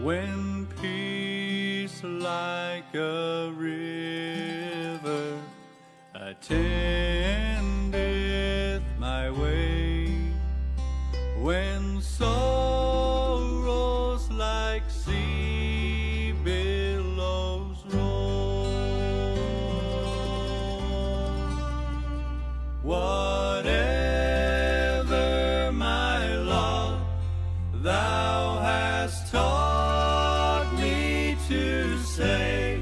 when peace like a river attendeth my way, when sorrows like sea billows roll. Whatever my lot thou hast taught me to say,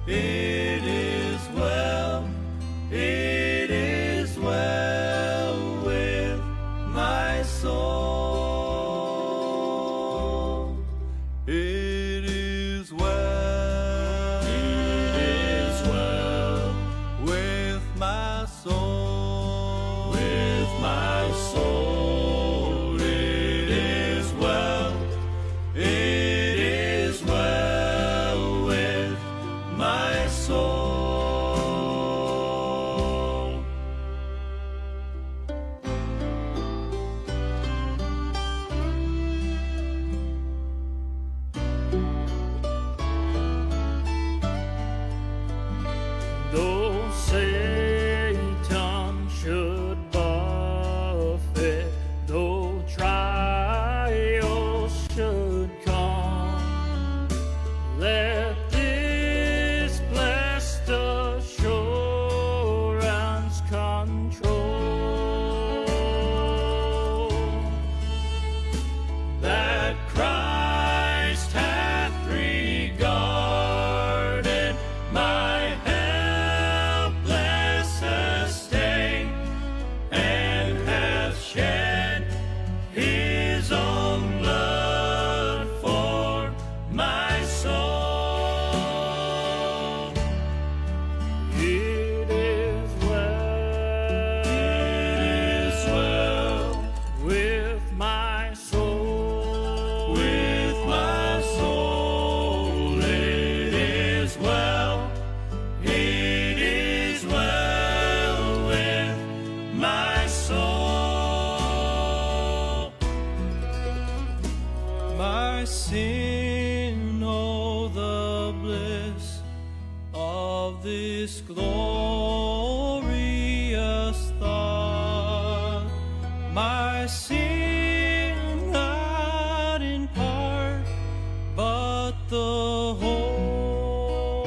it is well, it is well with my soul. It is well, it is well with my soul, with my soul. It is well, it is well with my soul. Though Satan should buffet, though trials should come, let this blessed assurance control, that Christ hath regarded my helpless estate, and hath shed his own blood for my soul. It is well with my soul, with my soul. It is well, it is well with my soul. My sin, oh, the bliss of this glorious thought. My sin, not in part, but the whole,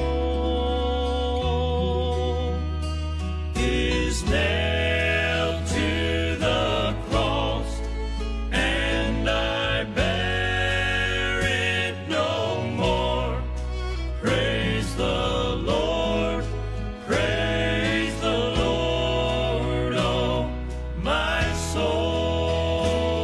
is nailed to the cross, and I bear it no more. Praise the Lord, praise the Lord, oh my soul.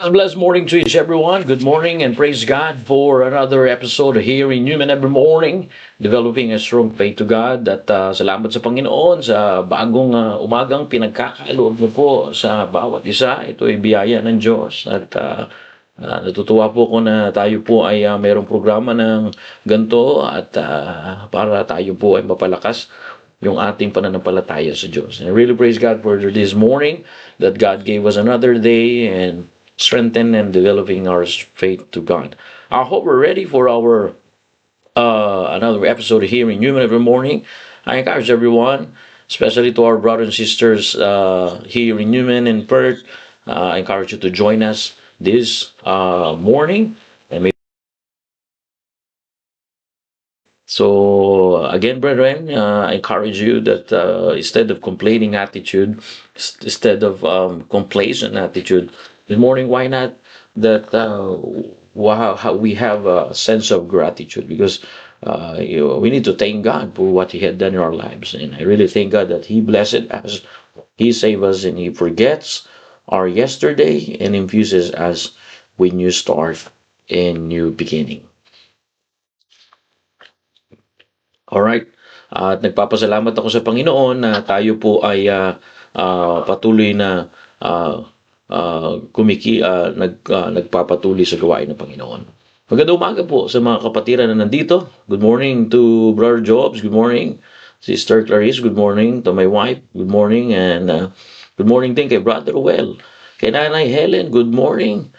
A blessed morning to each everyone. Good morning and praise God for another episode here in Human Every Morning, developing a strong faith to God. At salamat sa Panginoon sa bagong umagang pinagkakaloob mo po sa bawat isa. Ito ay biyaya ng Diyos. At natutuwa po ko na tayo po ay mayroong programa ng ganito at para tayo po ay mapalakas yung ating pananampalataya sa Diyos. And I really praise God for this morning that God gave us another day and strengthen and developing our faith to God. I hope we're ready for our another episode here in Human Every Morning. I encourage everyone, especially to our brothers and sisters here in Human and Perth. I encourage you to join us this morning. And so again, brethren, I encourage you that instead of complaining attitude, instead of complacent attitude, this morning, why not that how we have a sense of gratitude because we need to thank God for what He had done in our lives, and I really thank God that He blessed us, He saved us, and He forgets our yesterday and infuses us with new start and new beginning. Alright, at nagpapasalamat ako sa Panginoon na tayo po ay patuloy na nagpapatuloy sa gawain ng Panginoon. Magandang umaga po sa mga kapatiran na nandito. Good morning to Brother Jobs. Good morning. Sister Clarice, good morning. To my wife, good morning. And good morning din kay Brother Well. Kay Nanay Helen, good morning.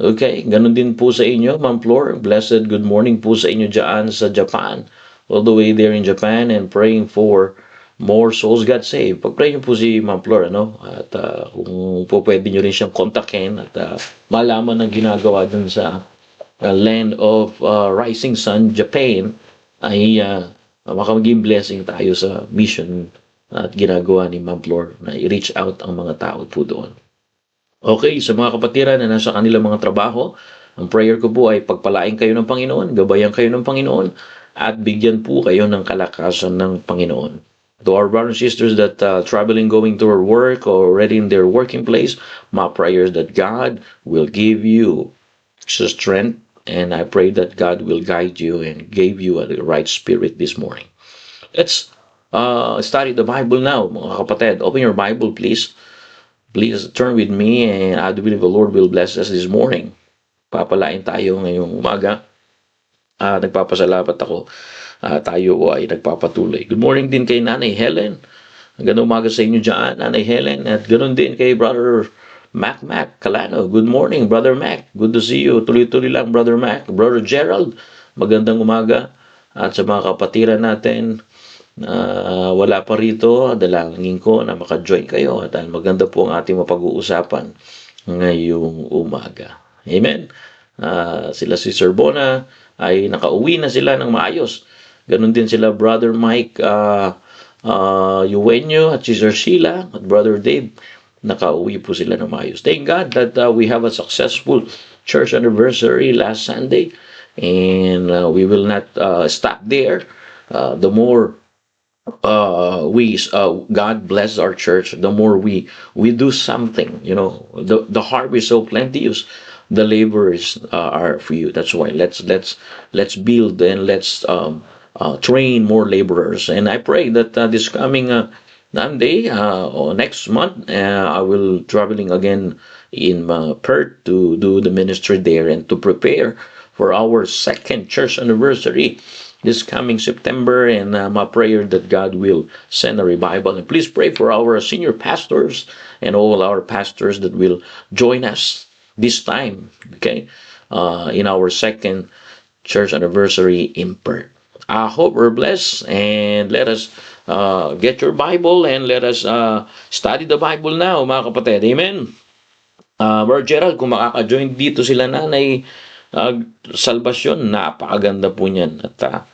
Okay, ganun din po sa inyo, Ma'am Flor. Blessed good morning po sa inyo dyan sa Japan. All the way there in Japan and praying for more souls God saved. Pag-pray niyo po si Ma'am Flor, ano? At kung po pwede niyo rin siyang kontakin at malaman ng ginagawa dun sa land of rising sun, Japan, ay makamaging blessing tayo sa mission at ginagawa ni Ma'am Flor na i-reach out ang mga tao po doon. Okay, sa mga kapatiran na nasa kanilang mga trabaho, ang prayer ko po ay pagpalain kayo ng Panginoon, gabayan kayo ng Panginoon, at bigyan po kayo ng kalakasan ng Panginoon. To our brothers and sisters that traveling, going to their work or already in their working place, my prayer is that God will give you strength, and I pray that God will guide you and give you the right spirit this morning. Let's study the Bible now, mga kapatid. Open your Bible, please. Please turn with me, and I believe the Lord will bless us this morning. Papalain tayo ngayong umaga. Nagpapasalamat ako. Tayo ay nagpapatuloy. Good morning din kay Nanay Helen. Gandang umaga sa inyo dyan, Nanay Helen. At ganoon din kay Brother Mac Calano. Good morning, Brother Mac. Good to see you. Tuloy-tuloy lang, Brother Mac. Brother Gerald, magandang umaga. At sa mga kapatiran natin, wala pa rito, dalangin ko na maka-join kayo. At maganda po ang ating mapag-uusapan ngayong umaga. Amen. Sila si Sir Bona ay nakauwi na sila ng maayos. Ganon din sila Brother Mike Eugenio at Sister Sheila at Brother Dave. Nakauwi po sila ng maayos. Thank God that we have a successful church anniversary last Sunday, and we will not stop there. The more God bless our church, the more we do something. You know, the harvest is so plenteous, the laborers are for you. That's why let's build and let's train more laborers. And I pray that this coming Sunday or next month, I will traveling again in Perth to do the ministry there and to prepare for our second church anniversary this coming September. And my prayer that God will send a revival. And please pray for our senior pastors and all our pastors that will join us this time, okay, in our second church anniversary in Perth. I hope we're blessed, and let us get your Bible and let us study the Bible now, mga kapatid. Amen. Brother Gerald, kung makaka-join dito sila Nanay Salvacion, napakaganda po niyan. At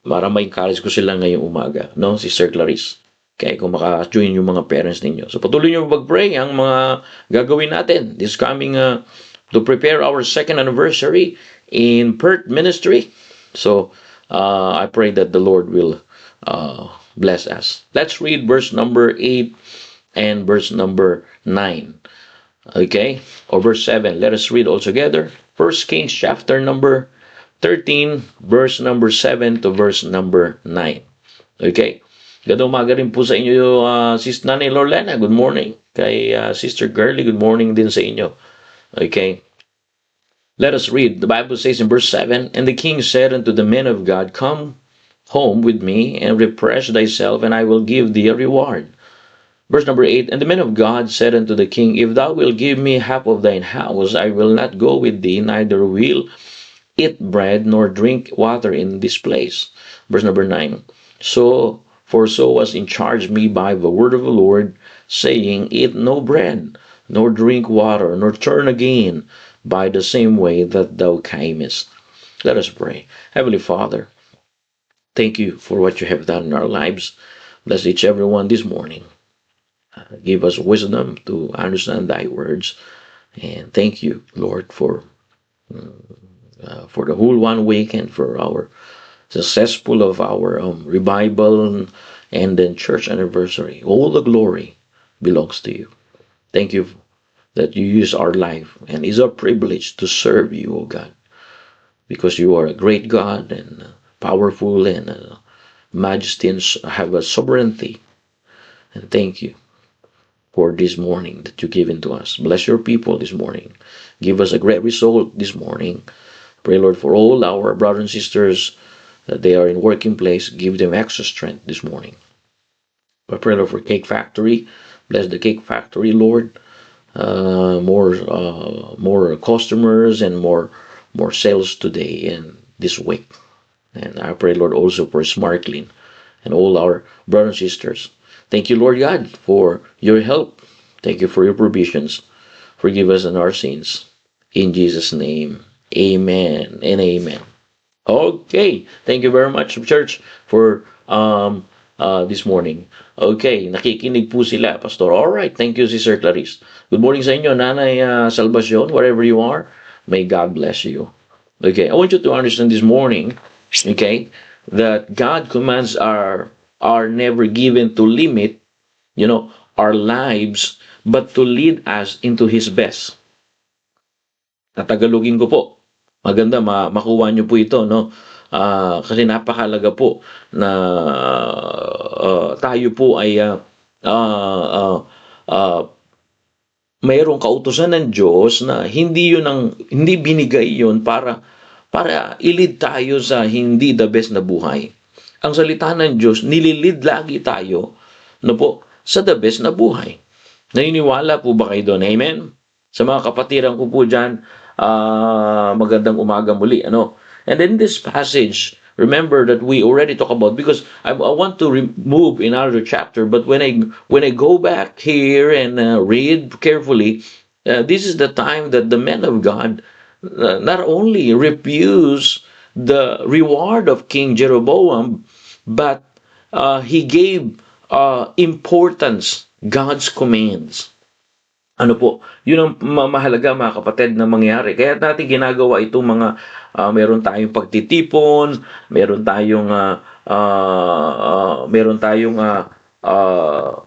para ma-encourage ko sila ngayong umaga, no? Si Sir Clarice. Kaya kung maka-join yung mga parents ninyo. So patuloy nyo mag-pray ang mga gagawin natin this coming to prepare our second anniversary in Perth Ministry. So I pray that the Lord will bless us. Let's read verse number 8 and verse number 9. Okay, or verse 7. Let us read all together. 1 Kings chapter number 13, verse number 7 to verse number 9. Okay. Ganda umaga rin po sa inyo, Sis Nanay Lorlena. Good morning. Kay Sister Girly, good morning din sa inyo. Okay. Let us read. The Bible says in verse 7, And the king said unto the men of God, Come home with me, and refresh thyself, and I will give thee a reward. Verse number 8, And the men of God said unto the king, If thou wilt give me half of thine house, I will not go with thee, neither will eat bread nor drink water in this place. Verse number 9, So was in charge me by the word of the Lord, saying, Eat no bread, nor drink water, nor turn again by the same way that thou camest. Let us pray. Heavenly Father, thank you for what you have done in our lives. Bless each everyone this morning. Give us wisdom to understand thy words. And thank you, Lord, for the whole 1 week and for our successful of our revival and then church anniversary. All the glory belongs to you. Thank you that you use our life, and it's our privilege to serve you, O God, because you are a great God and powerful and majesty and have a sovereignty. And thank you for this morning that you've given to us. Bless your people this morning. Give us a great result this morning. Pray, Lord, for all our brothers and sisters that they are in working place. Give them extra strength this morning. I pray, Lord, for Cake Factory. Bless the Cake Factory, Lord. More customers and more sales today and this week. And I pray, Lord, also for Smartclean and all our brothers and sisters. Thank you, Lord God, for your help. Thank you for your provisions. Forgive us in our sins. In Jesus' name, amen and amen. Okay, thank you very much, church, for this morning. Okay, nakikinig po sila, Pastor. Alright, thank you, Sister Clarice. Good morning sa inyo, Nanay Salvacion, wherever you are. May God bless you. Okay, I want you to understand this morning, okay, that God commands are never given to limit, our lives, but to lead us into His best. Tatagalogin ko po. Maganda makuha nyo po ito, no? Kasi napakalaga po na tayo po ay mayroong kautusan ng Diyos na hindi binigay yun para ilid tayo sa hindi the best na buhay. Ang salita ng Diyos, nililid lagi tayo sa the best na buhay. Naniniwala po ba kayo doon? Amen? Sa mga kapatiran ko po dyan, magandang umaga muli. And then this passage, remember that we already talked about, because I want to move in another chapter, but when I go back here and read carefully, this is the time that the men of God not only refused the reward of King Jeroboam, but he gave importance God's commands. Yun ang mahalaga, mga kapatid, na mangyari. Kaya natin ginagawa itong mga meron tayong pagtitipon, meron tayong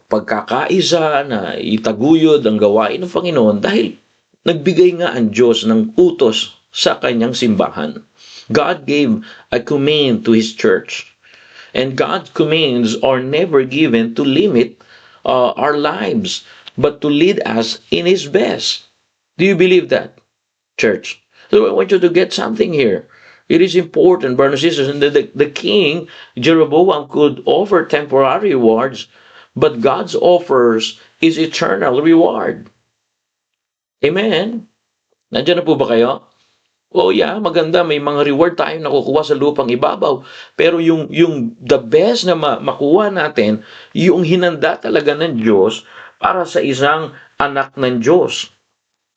pagkakaisa na itaguyod ang gawain ng Panginoon dahil nagbigay nga ang Diyos ng utos sa kanyang simbahan. God gave a command to His church. And God's commands are never given to limit our lives, but to lead us in His best. Do you believe that, church? So I want you to get something here. It is important, brothers and sisters, and the king, Jeroboam, could offer temporary rewards, but God's offers is eternal reward. Amen? Nandiyan na po ba kayo? Yeah, maganda, may mga reward tayong nakukuha sa lupang ibabaw. Pero yung the best na makuha natin, yung hinanda talaga ng Diyos para sa isang anak ng Diyos.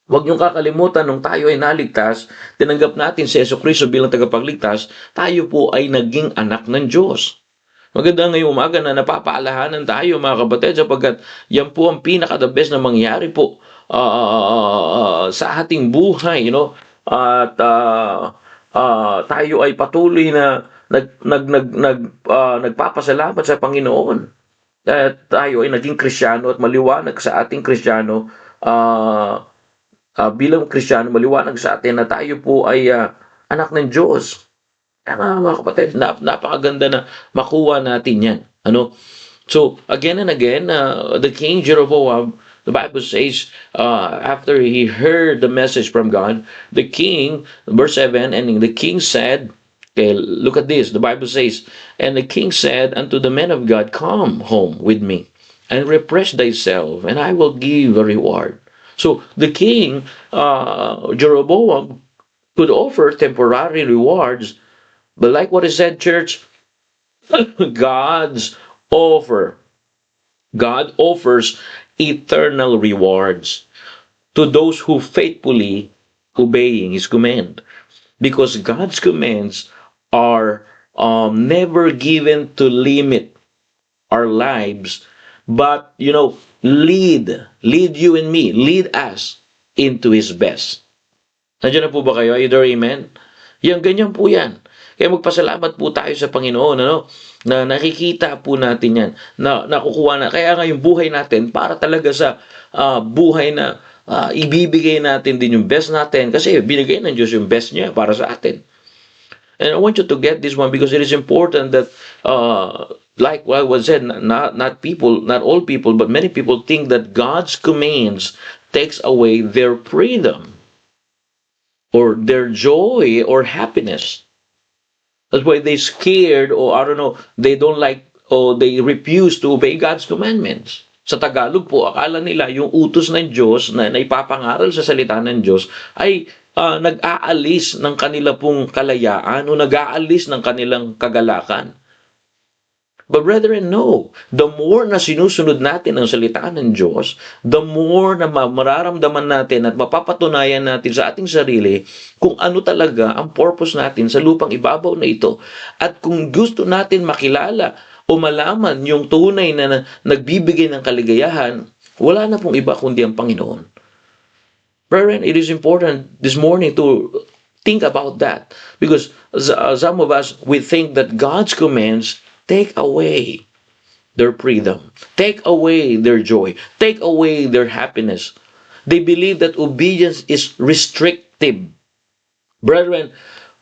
Huwag niyong kakalimutan, nung tayo ay naligtas, tinanggap natin si Jesucristo bilang tagapagligtas, tayo po ay naging anak ng Diyos. Maganda ngayong umaga na napapaalahanan tayo, mga kapatid, sapagkat yan po ang pinaka-the best na mangyari po sa ating buhay, At tayo ay patuloy na nagpapasalamat sa Panginoon. At tayo ay naging Kristiyano at maliwanag sa ating Kristiyano bilang Kristiyano, maliwanag sa atin na tayo po ay anak ng Diyos. Kaya nga mga kapatid, napakaganda na makuha natin yan. Ano? So, again and again, the King Jeroboam, the Bible says, after he heard the message from God, the king, verse 7, and the king said, okay, look at this, the Bible says, and the king said unto the men of God, come home with me, and refresh thyself, and I will give a reward. So, the king, Jeroboam, could offer temporary rewards, but like what is said, church, God's offer. God offers eternal rewards to those who faithfully obeying His command. Because God's commands are never given to limit our lives, but, lead you and me, lead us into His best. Nandiyan na po ba kayo? Either amen? Ganyan po yan. Kaya magpasalamat po tayo sa Panginoon, na nakikita po natin yan, na nakukuha na. Kaya nga yung buhay natin, para talaga sa buhay na ibibigay natin din yung best natin, kasi binigay ng Diyos yung best niya para sa atin. And I want you to get this one because it is important that, like what was said, not all people, but many people think that God's commands takes away their freedom or their joy or happiness. That's why they scared, or I don't know, they don't like, or they refuse to obey God's commandments. Sa Tagalog po, akala nila yung utos ng Diyos na ipapangaral sa salita ng Diyos ay nag-aalis ng kanila pong kalayaan o nag-aalis ng kanilang kagalakan. But brethren, no. The more na sinusunod natin ang salita ng Diyos, the more na mararamdaman natin at mapapatunayan natin sa ating sarili kung ano talaga ang purpose natin sa lupang ibabaw na ito. At kung gusto natin makilala o malaman yung tunay na nagbibigay ng kaligayahan, wala na pong iba kundi ang Panginoon. Brethren, it is important this morning to think about that. Because some of us, we think that God's commands take away their freedom, take away their joy, take away their happiness. They believe that obedience is restrictive. Brethren,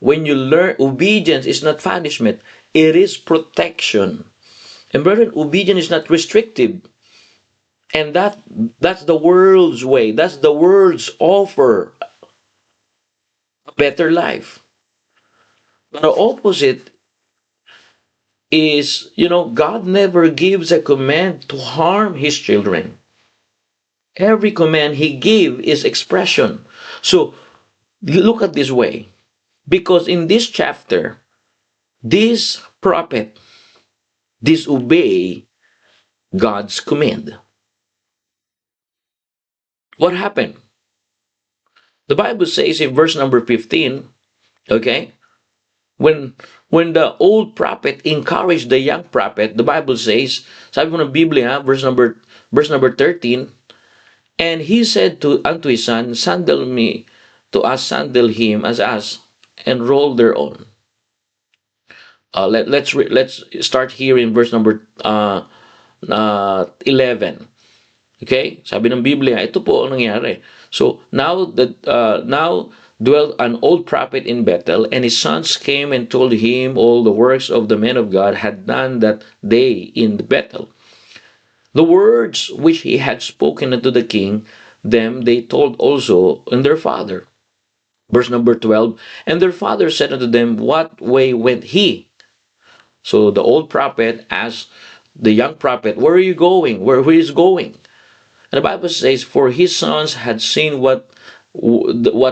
when you learn, obedience is not punishment, it is protection. And brethren, obedience is not restrictive. And that's the world's way. That's the world's offer. A better life. But the opposite is, God never gives a command to harm His children. Every command He gives is expression. So, look at this way. Because in this chapter, this prophet disobey God's command. What happened? The Bible says in verse number 15, okay, when the old prophet encouraged the young prophet, the Bible says, sabi mo ng Biblia, verse number 13, and he said unto his son, sandal me to us, sandal him as us, and roll their own. Let's start here in verse number 11. Okay? Sabi ng Biblia, ito po ang nangyari. So, now dwelt an old prophet in Bethel, and his sons came and told him all the works of the men of God had done that day in Bethel. The words which he had spoken unto the king, them they told also in their father. Verse number 12, and their father said unto them, what way went he? So the old prophet asked the young prophet, where are you going? Where he is going? And the Bible says, for his sons had seen what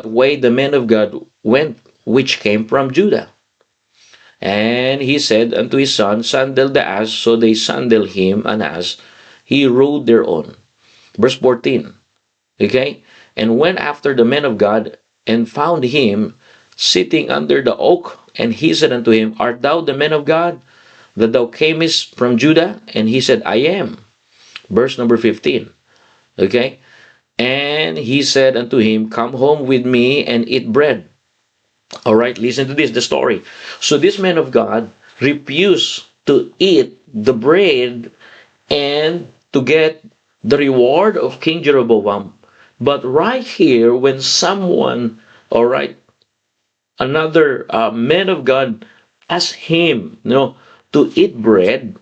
way the men of God went, which came from Judah. And he said unto his son, sandal the ass. So they sandal him an ass. He rode thereon. Verse 14. Okay? And went after the men of God, and found him sitting under the oak. And he said unto him, art thou the man of God, that thou camest from Judah? And he said, I am. Verse number 15. Okay? And he said unto him, come home with me and eat bread. All right, listen to this, the story. So this man of God refused to eat the bread and to get the reward of King Jeroboam. But right here, when someone, all right, another man of God asked him, to eat bread,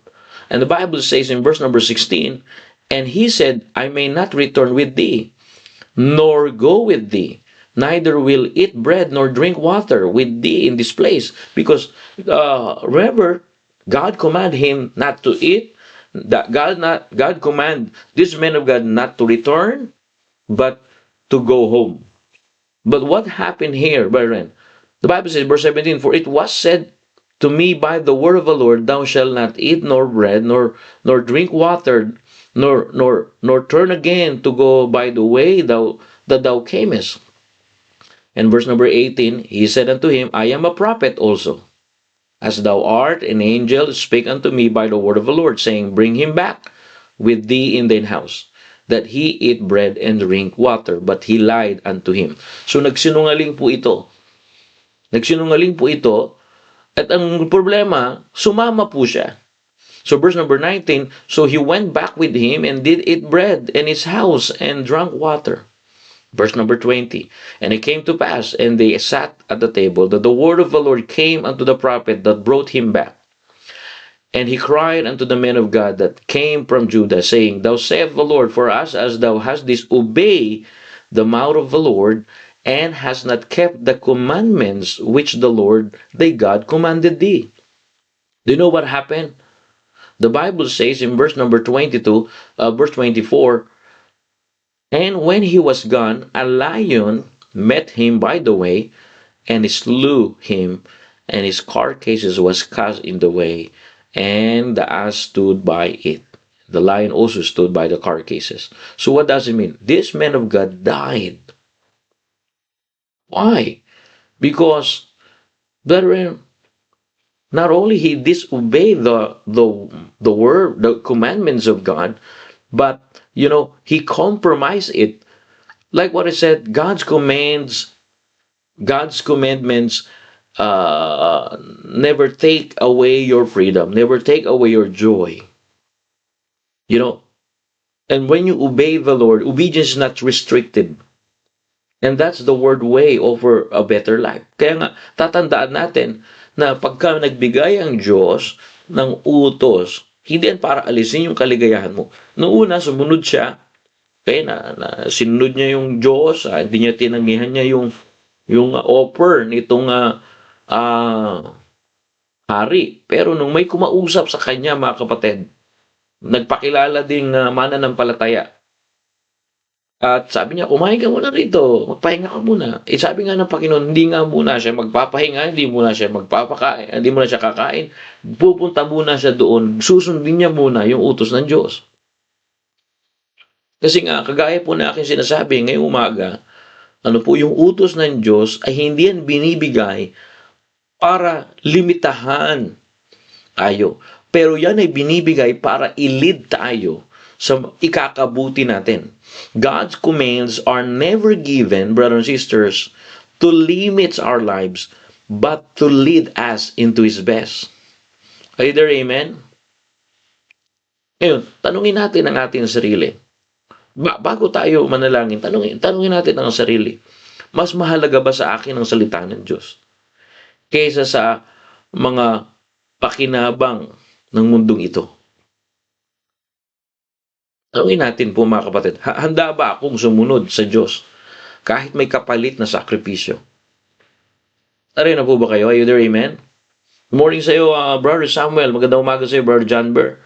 and the Bible says in verse number 16, and he said, I may not return with thee, nor go with thee, neither will eat bread nor drink water with thee in this place. Because remember, God commanded him not to eat. God commanded this man of God not to return, but to go home. But what happened here, brethren? The Bible says, verse 17, for it was said to me by the word of the Lord, thou shalt not eat nor bread, nor drink water, nor turn again to go by the way that thou camest. And verse number 18, he said unto him, I am a prophet also. As thou art, an angel spake unto me by the word of the Lord, saying, bring him back with thee in thine house, that he eat bread and drink water. But he lied unto him. So nagsinungaling po ito. Nagsinungaling po ito. At ang problema, sumama po siya. So verse number 19, so he went back with him and did eat bread in his house and drank water. Verse number 20, and it came to pass, and they sat at the table, that the word of the Lord came unto the prophet that brought him back. And he cried unto the men of God that came from Judah, saying, thus saith the Lord, for us as thou hast disobeyed the mouth of the Lord, and hast not kept the commandments which the Lord thy God commanded thee. Do you know what happened? The Bible says in verse number 22, verse 24, and when he was gone, a lion met him by the way, and slew him, and his carcasses was cast in the way, and the ass stood by it. The lion also stood by the carcasses. So what does it mean? This man of God died. Why? Because, brethren, not only he disobeyed the word, the commandments of God, but he compromised it. Like what I said, God's commandments never take away your freedom, never take away your joy. And when you obey the Lord, obedience is not restricted. And that's the word way over a better life. Kaya nga, tatandaan natin na pagka nagbigay ang Diyos ng utos, hindi yan para alisin yung kaligayahan mo. Noong una, sumunod siya, kaya sinunod niya yung Diyos, hindi niya tinanggihan niya yung offer nitong hari. Pero nung may kumausap sa kanya, mga kapatid, nagpakilala ding mananampalataya. At sabi niya, kumain ka muna rito, magpahinga ka muna. Sabi nga ng Panginoon, hindi nga muna siya magpapahinga, hindi muna siya magpapakain, hindi muna siya kakain. Pupunta muna siya doon, susundin niya muna yung utos ng Diyos. Kasi nga, kagaya po na aking sinasabi ngayong umaga, yung utos ng Diyos ay hindi yan binibigay para limitahan tayo. Pero yan ay binibigay para i-lead tayo sa ikakabuti natin. God's commands are never given, brothers and sisters, to limit our lives, but to lead us into His best. Are you there, amen? Ngayon, tanungin natin ang ating sarili. Bago tayo manalangin, tanungin natin ang sarili. Mas mahalaga ba sa akin ang salita ng Diyos kaysa sa mga pakinabang ng mundong ito? Tanungin natin po, mga kapatid, handa ba akong sumunod sa Diyos kahit may kapalit na sakripisyo? Tari na po ba kayo? Are you there, amen? Good morning sa iyo, Brother Samuel. Magandang umaga sa iyo, Brother John Burr.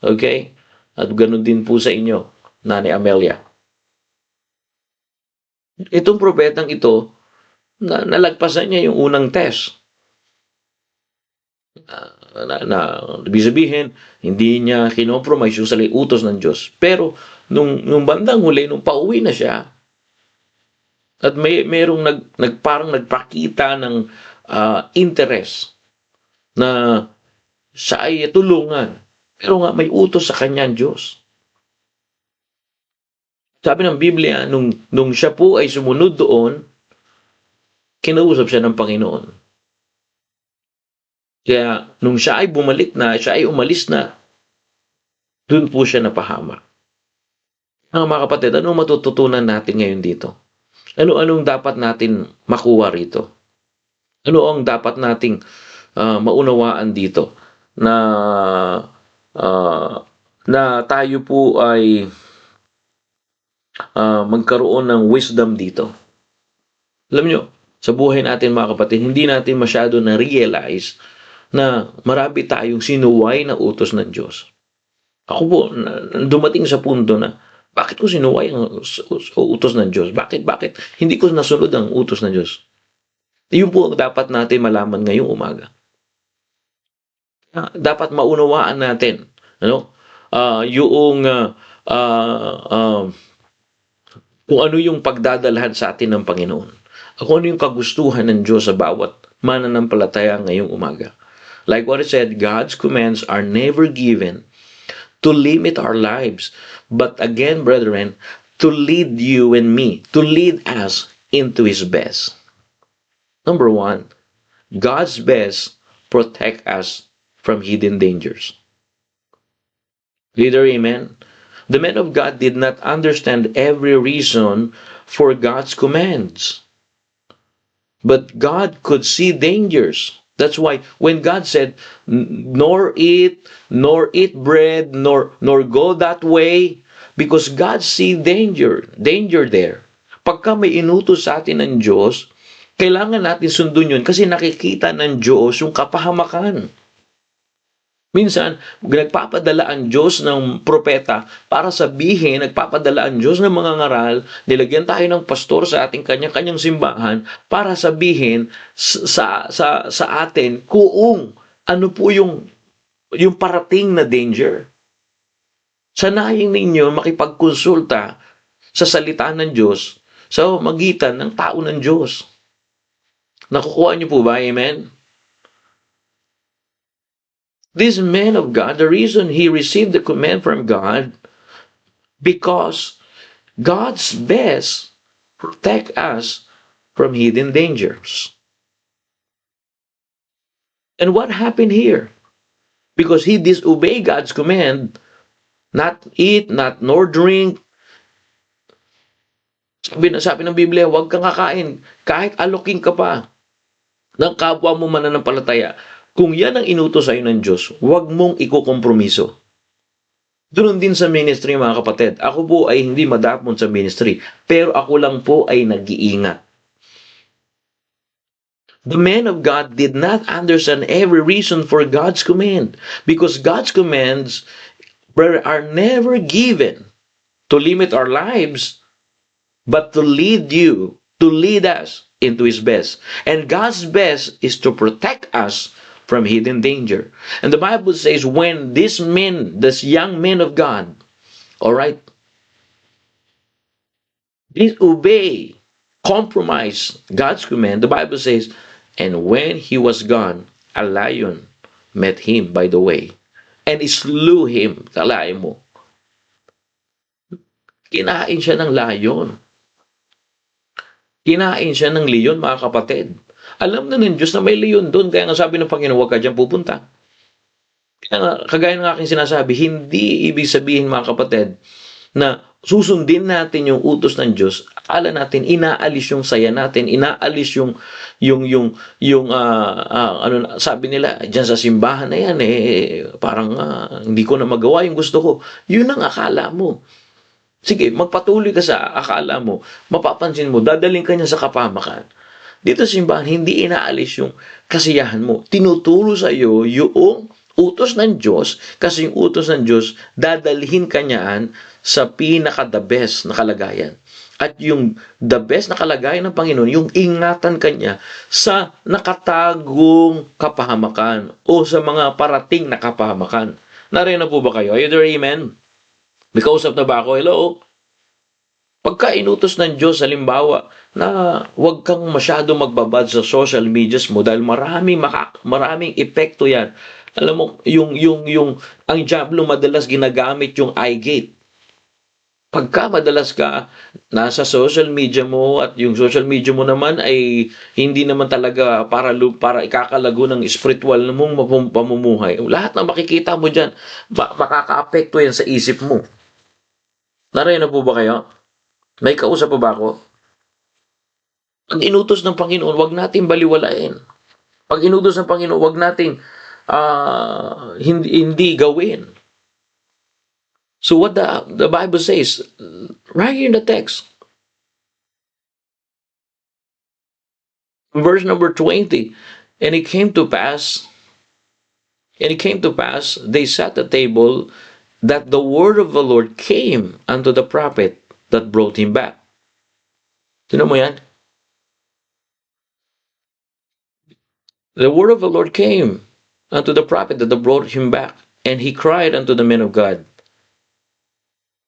Okay? At ganun din po sa inyo, Nanay Amelia. Itong propetang ito, nalagpasan niya yung unang test. Ibig sabihin, hindi niya kinompromise yung utos ng Diyos. Pero, nung bandang huli, nung pauwi na siya, at merong parang nagpakita ng interest na siya ay tulungan. Pero nga, may utos sa kanya ang Diyos. Sabi ng Biblia, nung siya po ay sumunod doon, kinausap siya ng Panginoon. Kaya, nung siya ay bumalik na, siya ay umalis na, doon po siya napahamak. Mga kapatid, anong matututunan natin ngayon dito? Ano-anong dapat natin makuha rito? Ano ang dapat nating maunawaan dito na na tayo po ay magkaroon ng wisdom dito? Alam nyo, sa buhay natin mga kapatid, hindi natin masyado na-realize na marami tayong sinuway na utos ng Diyos. Ako po, dumating sa punto na, bakit ko sinuway ang utos ng Diyos? Bakit hindi ko nasunod ang utos ng Diyos? Yun po ang dapat natin malaman ngayong umaga. Dapat maunawaan natin, kung ano yung pagdadalhan sa atin ng Panginoon. Kung ano yung kagustuhan ng Diyos sa bawat mananampalataya ngayong umaga. Like what it said, God's commands are never given to limit our lives, but again, brethren, to lead you and me, to lead us into His best. Number one, God's best protect us from hidden dangers. Leader, amen? The men of God did not understand every reason for God's commands. But God could see dangers. That's why when God said, nor eat bread, nor go that way, because God see danger there. Pagka may inutos sa atin ng Diyos, kailangan natin sundin yun kasi nakikita ng Diyos yung kapahamakan. Minsan, nagpapadala ang Diyos ng propeta para sabihin, nagpapadala ang Diyos ng mga ngaral, nilagyan tayo ng pastor sa ating kanya-kanyang simbahan para sabihin sa atin kung ano po yung parating na danger. Sanayin ninyo makipagkonsulta sa salita ng Diyos sa magitan ng tao ng Diyos. Nakukuha niyo po ba? Amen? This man of God, the reason he received the command from God, because God's best protect us from hidden dangers. And what happened here? Because he disobeyed God's command, not eat, nor drink. Sabi ng Biblia, huwag kang kakain, kahit aloking ka pa ng kapwa mo mananampalataya. Kung yan ang inutos sa'yo ng Diyos, huwag mong ikukompromiso. Doon din sa ministry, mga kapatid. Ako po ay hindi madapon sa ministry, pero ako lang po ay nag-iingat. The men of God did not understand every reason for God's command, because God's commands are never given to limit our lives, but to lead us into His best. And God's best is to protect us from hidden danger. And the Bible says when these young men of God, disobey, compromise God's command, the Bible says, and when he was gone, a lion met him by the way, and slew him. Kalahin mo. Kinain siya ng lion. Kinain siya ng leon, mga kapatid. Alam na ng Diyos na may leon doon. Kaya nga sabi ng Panginoon, huwag ka dyan pupunta. Kaya nga, kagaya ng aking sinasabi, hindi ibig sabihin, mga kapatid, na susundin natin yung utos ng Diyos. Akala natin, inaalis yung saya natin, inaalis sabi nila, dyan sa simbahan na yan, parang hindi ko na magawa yung gusto ko. Yun ang akala mo. Sige, magpatuloy ka sa akala mo, mapapansin mo, dadaling ka niya sa kapahamakan. Dito sa simbahan, hindi inaalis yung kasiyahan mo. Tinuturo sa iyo yung utos ng Diyos, kasi yung utos ng Diyos, dadalhin ka niyaan sa pinaka-the best na kalagayan. At yung the best na kalagayan ng Panginoon, yung ingatan ka niya sa nakatagong kapahamakan o sa mga parating na kapahamakan. Nariyan na po ba kayo? Are you there, amen? May kausap na ba ako? Hello? Pagka inutos ng Diyos, halimbawa, na huwag kang masyado magbabad sa social medias mo dahil maraming epekto yan. Alam mo, ang diablo madalas ginagamit yung eye gate. Pagka madalas ka nasa social media mo at yung social media mo naman ay hindi naman talaga para ikakalago ng spiritual mong pamumuhay. Lahat na makikita mo dyan, makaka-apekto yan sa isip mo. Narayan na po ba kayo? May kausap pa ba ako? Pag inutos ng Panginoon, wag natin baliwalain. Pag inutos ng Panginoon, wag nating hindi gawin. So what the Bible says, right here in the text, verse number 20, and it came to pass, they sat at table, that the word of the Lord came unto the prophet that brought him back. Tinan mo yan? The word of the Lord came unto the prophet that brought him back, and he cried unto the men of God,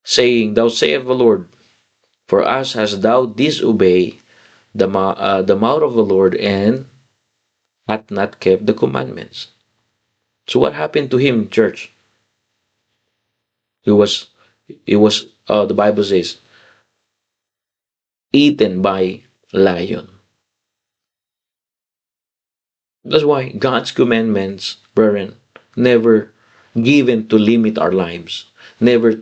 saying, Thou sayest the Lord, for us hast thou disobeyed the mouth of the Lord, and hath not kept the commandments. So what happened to him, church? He was, the Bible says, eaten by lion. That's why God's commandments, brethren, never given to limit our lives, never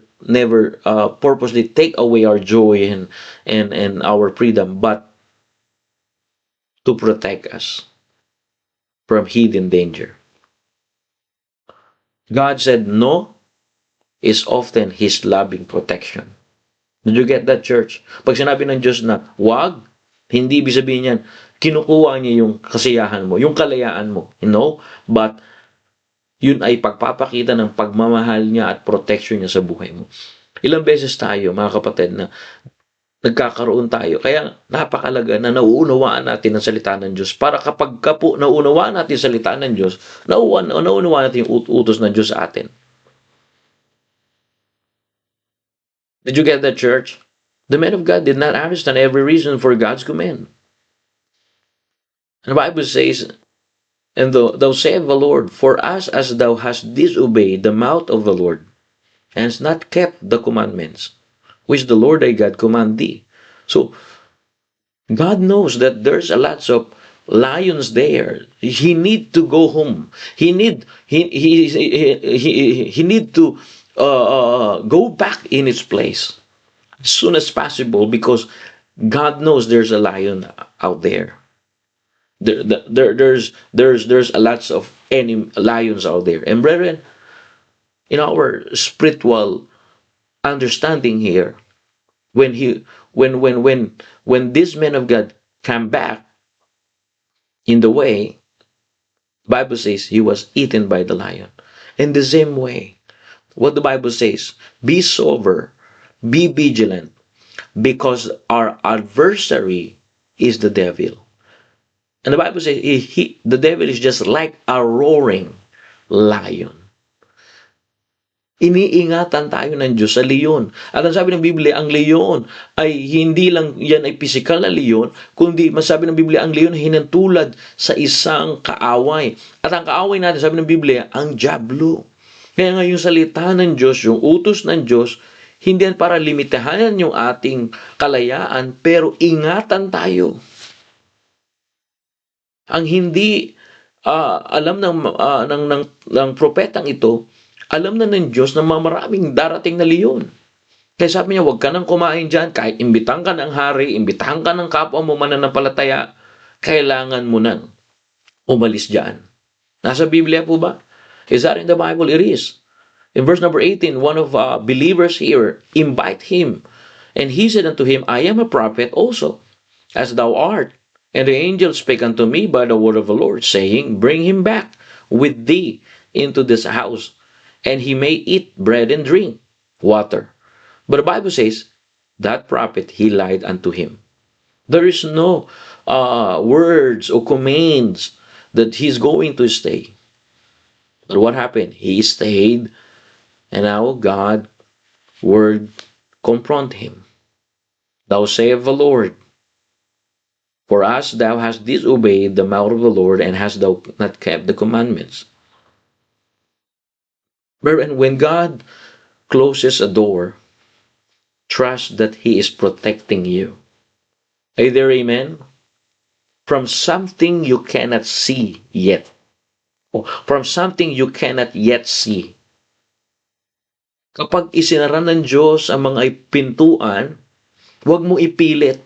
purposely take away our joy and our freedom, but to protect us from hidden danger. God said no is often His loving protection. Did you get that, church? Pag sinabi ng Diyos na wag, hindi ibig sabihin yan, kinukuha niya yung kasiyahan mo, yung kalayaan mo. No? But yun ay pagpapakita ng pagmamahal niya at protection niya sa buhay mo. Ilang beses tayo, mga kapatid, na nagkakaroon tayo. Kaya napakalaga na nauunawaan natin ang salita ng Diyos. Para kapag po nauunawaan natin ang salita ng Diyos, nauunawaan natin yung utos ng Diyos sa atin. Did you get that, church? The men of God did not understand every reason for God's command. And the Bible says, and thou sayest the Lord, for us as thou hast disobeyed the mouth of the Lord, and hast not kept the commandments, which the Lord thy God command thee. So, God knows that there's a lots of lions there. He need to go home. He need to go back in its place as soon as possible, because God knows there's a lion out there. There's a lots of lions out there. And brethren, in our spiritual understanding here, when this man of God came back in the way, the Bible says he was eaten by the lion. In the same way, what the Bible says, be sober, be vigilant, because our adversary is the devil. And the Bible says the devil is just like a roaring lion. Iniingatan tayo ng Diyos sa leon. At ang sabi ng Biblia, ang leon ay hindi lang yan ay physical na leon, kundi masabi ng Biblia, ang leon ay hinantulad sa isang kaaway. At ang kaaway natin, sabi ng Biblia, ang diablo. Kaya nga yung salita ng Diyos, yung utos ng Diyos, hindi yan para limitahan yung ating kalayaan, pero ingatan tayo. Ang hindi alam ng propetang ito, alam na ng Diyos na maraming darating na leon. Kaya sabi niya, huwag ka nang kumain dyan, kahit imbitahan ka ng hari, imbitahan ka ng kapwa mo mananampalataya, kailangan mo nang umalis dyan. Nasa Biblia po ba? Is that in the Bible? It is. In verse number 18, one of believers here invite him, and he said unto him, I am a prophet also, as thou art. And the angel spake unto me by the word of the Lord, saying, Bring him back with thee into this house, and he may eat bread and drink water. But the Bible says, that prophet, he lied unto him. There is no words or commands that he's going to stay. But what happened? He stayed, and now God word confront him. Thou sayest the Lord, for us thou hast disobeyed the mouth of the Lord, and hast thou not kept the commandments. And when God closes a door, trust that He is protecting you. Are you there, amen? From something you cannot see yet. Or from something you cannot yet see. Kapag isinara ng Diyos ang mga pintuan, huwag mo ipilit.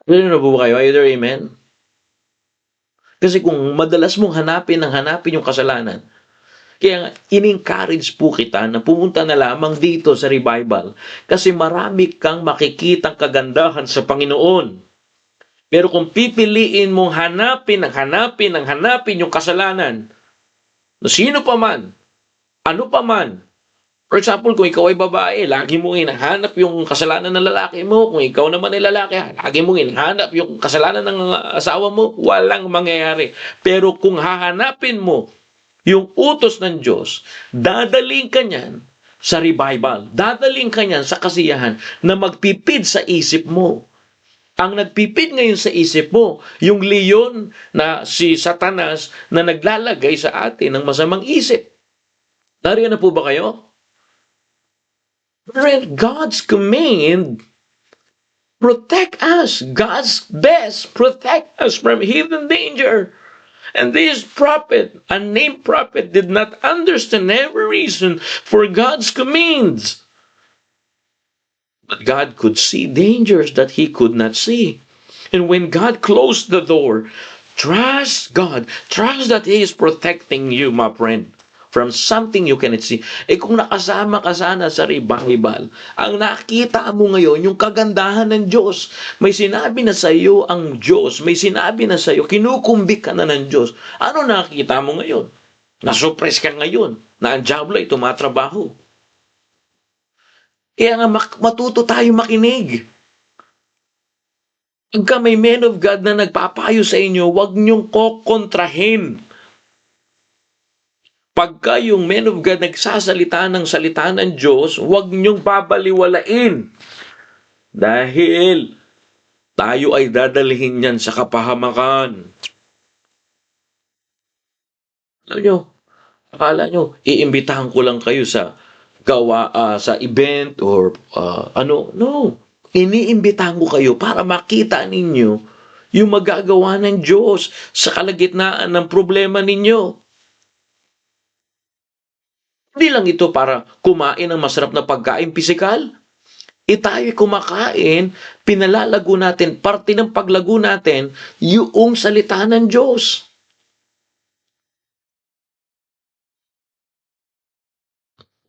Ano na po ba kayo? Either amen? Kasi kung madalas mong hanapin yung kasalanan, kaya nga, in-encourage po kita na pumunta na lamang dito sa revival kasi marami kang makikitang kagandahan sa Panginoon. Pero kung pipiliin mong hanapin yung kasalanan, na sino pa man, ano pa man, for example, kung ikaw ay babae, lagi mong hinahanap yung kasalanan ng lalaki mo. Kung ikaw naman ay lalaki, lagi mong hinahanap yung kasalanan ng asawa mo. Walang mangyayari. Pero kung hahanapin mo yung utos ng Diyos, dadaling ka niyan sa revival. Dadaling ka niyan sa kasiyahan na magpipid sa isip mo. Ang nagpipid ngayon sa isip mo, yung leon na si Satanas na naglalagay sa atin ng masamang isip. Nariyan na po ba kayo? God's command, protect us. God's best, protect us from hidden danger. And this prophet, unnamed prophet, did not understand every reason for God's commands. But God could see dangers that he could not see. And when God closed the door, trust God. Trust that He is protecting you, my friend, from something you cannot see. Kung nakasama ka sana sa revival, ang nakita mo ngayon, yung kagandahan ng Diyos. May sinabi na sa iyo ang Diyos. May sinabi na sa iyo, kinukumbik ka na ng Diyos. Ano nakita mo ngayon? Nasurprise ka ngayon na ang diablo ay tumatrabaho. Kaya nga matuto tayo makinig. Pagka may men of God na nagpapayo sa inyo, huwag niyong kokontrahin. Pagka yung men of God nagsasalita ng salita ng Diyos, huwag niyong babaliwalain. Dahil tayo ay dadalhin niyan sa kapahamakan. Alam nyo, akala nyo, iimbitahan ko lang kayo sa sa event or ano. No. Iniimbitahan ko kayo para makita ninyo yung magagawa ng Diyos sa kalagitnaan ng problema ninyo. Hindi lang ito para kumain ng masarap na pagkain pisikal. Tayo'y kumakain, pinalalago natin, parte ng paglago natin, yung salita ng Diyos.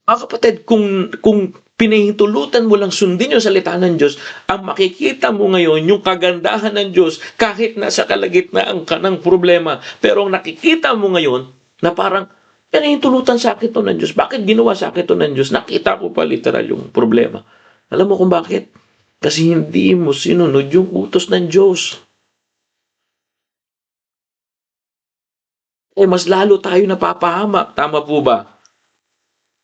Mga kapatid, kung pinahintulutan mo lang sundin yung salita ng Diyos, ang makikita mo ngayon yung kagandahan ng Diyos kahit nasa kalagitnaan ka ng problema. Pero ang nakikita mo ngayon na parang pinahintulutan sa akin ito ng Diyos. Bakit ginawa sa akin ito ng Diyos? Nakita ko pa literal yung problema. Alam mo kung bakit? Kasi hindi mo sinunod yung utos ng Diyos. Mas lalo tayo napapahamak. Tama po ba?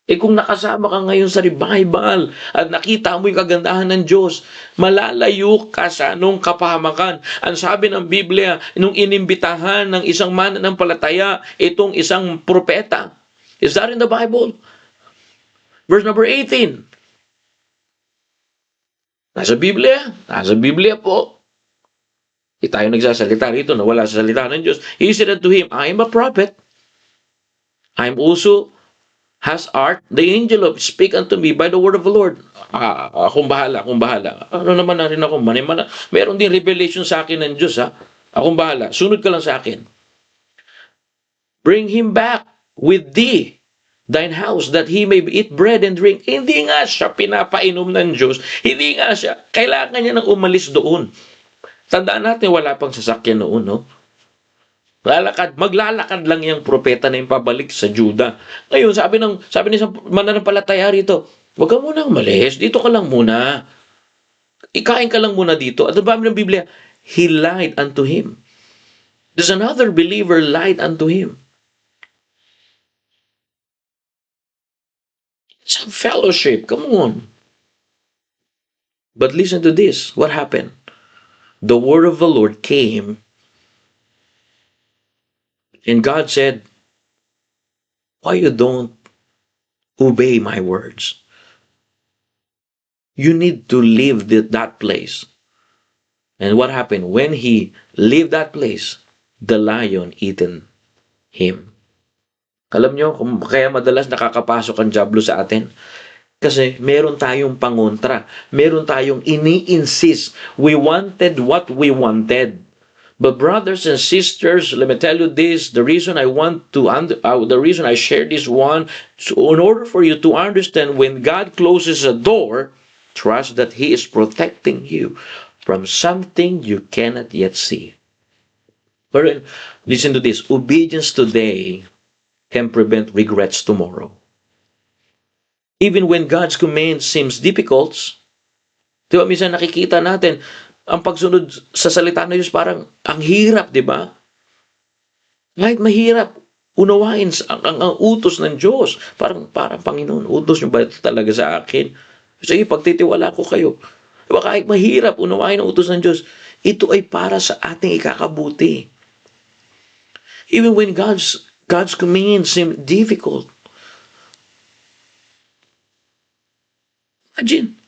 Kung nakasama ka ngayon sa revival at nakita mo yung kagandahan ng Diyos, malalayo ka sa anong kapahamakan. Ang sabi ng Biblia, nung inimbitahan ng isang mananampalataya, itong isang propeta. Is that in the Bible? Verse number 18. Nasa Biblia? Nasa Biblia po. Tayo nagsasalita rito na wala sa salita ng Diyos. He said unto him, I am a prophet. I am also has art, the angel of speak unto me by the word of the Lord. Akong bahala. Ano naman na rin ako, meron din revelation sa akin ng Diyos, ha? Akong bahala. Sunod ka lang sa akin. Bring him back with thee, thine house, that he may eat bread and drink. Hindi nga siya pinapainom ng Diyos. Hindi nga siya. Kailangan niya nang umalis doon. Tandaan natin, wala pang sasakyan noon, no? Maglalakad lang yung propeta na yung pabalik sa Juda. Ngayon, sabi ni isang mananampalataya rito, huwag ka muna umalis, dito ka lang muna. Ikain ka lang muna dito. At sabi ng Biblia, he lied unto him. There's another believer lied unto him. Some fellowship, come on. But listen to this, what happened? The word of the Lord came. And God said, why you don't obey my words? You need to leave that place. And what happened? When he left that place, the lion eaten him. Alam nyo, kaya madalas nakakapasok ang diablo sa atin. Kasi meron tayong pangontra. Meron tayong ini-insist. We wanted what we wanted. But brothers and sisters, let me tell you this, the reason I the reason I share this one, so in order for you to understand when God closes a door, trust that He is protecting you from something you cannot yet see. But listen to this, obedience today can prevent regrets tomorrow. Even when God's command seems difficult, di ba minsan nakikita natin, ang pagsunod sa salita ng Diyos parang ang hirap, di ba? Kahit mahirap, unawain ang utos ng Diyos. Parang Panginoon, utos niyo ba talaga sa akin? Sige, pagtitiwala ko kayo. Diba, kahit mahirap, unawain ang utos ng Diyos. Ito ay para sa ating ikakabuti. Even when God's commands seem difficult. Imagine,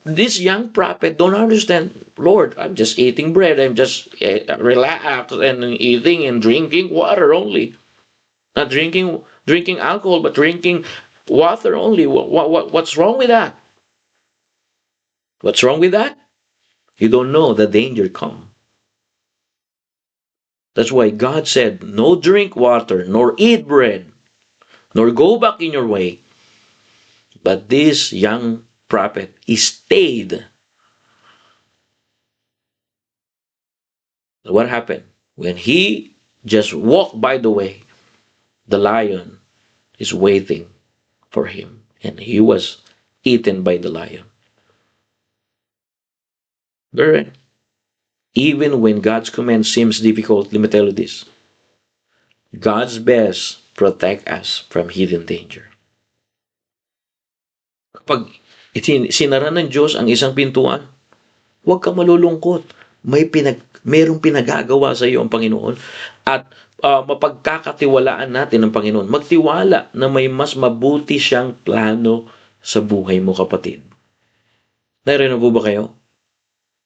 this young prophet don't understand, Lord, I'm just eating bread, I'm just relaxed and eating and drinking water only. Not drinking alcohol, but drinking water only. What's wrong with that? What's wrong with that? You don't know the danger come. That's why God said, no drink water, nor eat bread, nor go back in your way. But this young prophet stayed. What happened? When he just walked by the way, the lion is waiting for him, and he was eaten by the lion. Very. Even when God's command seems difficult, let me tell you this. God's best protect us from hidden danger. Kapag sinara ng Diyos ang isang pintuan, huwag kang malulungkot. Mayroong pinagagawa sa iyo ang Panginoon at mapagkakatiwalaan natin ang Panginoon. Magtiwala na may mas mabuti siyang plano sa buhay mo, kapatid. Narinig po ba kayo?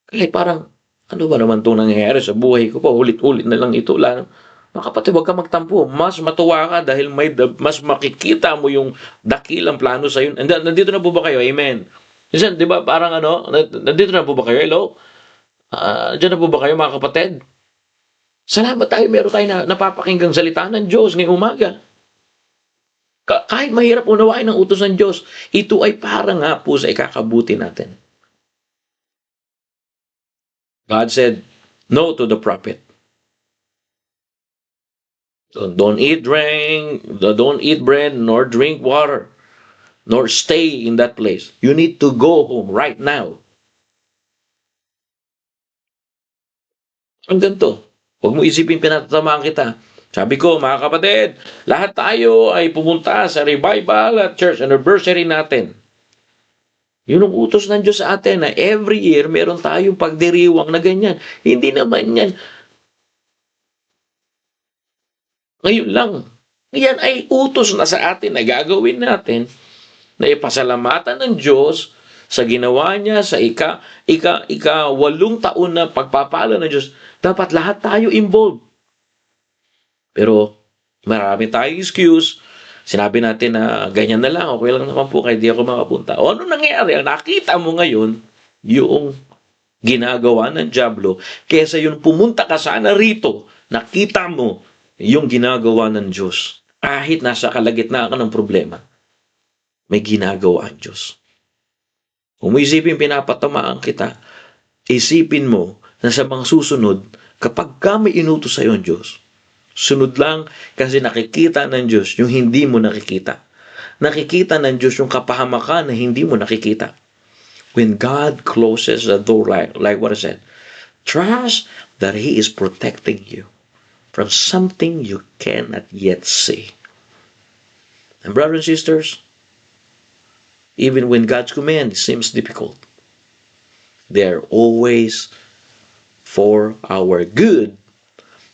Kahit parang, ano ba naman itong nangyayari sa buhay ko pa? Ulit-ulit na lang ito. Mga kapatid, huwag ka magtampo. Mas matuwa ka dahil mas makikita mo yung dakilang plano sa iyo. Nandito na po ba kayo? Amen. Minsan, di ba, parang nandito na po ba kayo? Hello? Diyan na po ba kayo, mga kapatid? Salamat tayo, meron tayo na napapakinggang salita ng Diyos ngayong umaga. Kahit mahirap unawain ang utos ng Diyos, ito ay para nga po sa ikakabuti natin. God said no to the prophet. Don't eat bread, nor drink water, nor stay in that place. You need to go home right now. Ang ganito. Huwag mo isipin pinatatamaan kita. Sabi ko, mga kapatid, lahat tayo ay pumunta sa revival at church anniversary natin. Yun ang utos ng Diyos sa atin na every year meron tayong pagdiriwang na ganyan. Hindi naman yan. Ngayon lang. Yan ay utos na sa atin na gagawin natin na ipasalamatan ng Diyos sa ginawa niya sa ika-8 taon na pagpapala ng Diyos. Dapat lahat tayo involved. Pero marami tayong excuse. Sinabi natin na ganyan na lang, okay lang naman po, kaya di ako makapunta. O ano nangyari? Nakita mo ngayon yung ginagawa ng diablo. Kesa yung pumunta ka sana rito, nakita mo yung ginagawa ng Diyos. Kahit nasa kalagitnaan ka ng problema, may ginagawa ang Diyos. Kung mo isipin pinapatamaan kita, isipin mo na sa mga susunod, kapag ka may inutos sa iyo ang Diyos, sunod lang kasi nakikita ng Diyos yung hindi mo nakikita. Nakikita ng Diyos yung kapahamakan na hindi mo nakikita. When God closes the door, like what I said, trust that He is protecting you from something you cannot yet see. And brothers and sisters, even when God's command seems difficult, they are always for our good,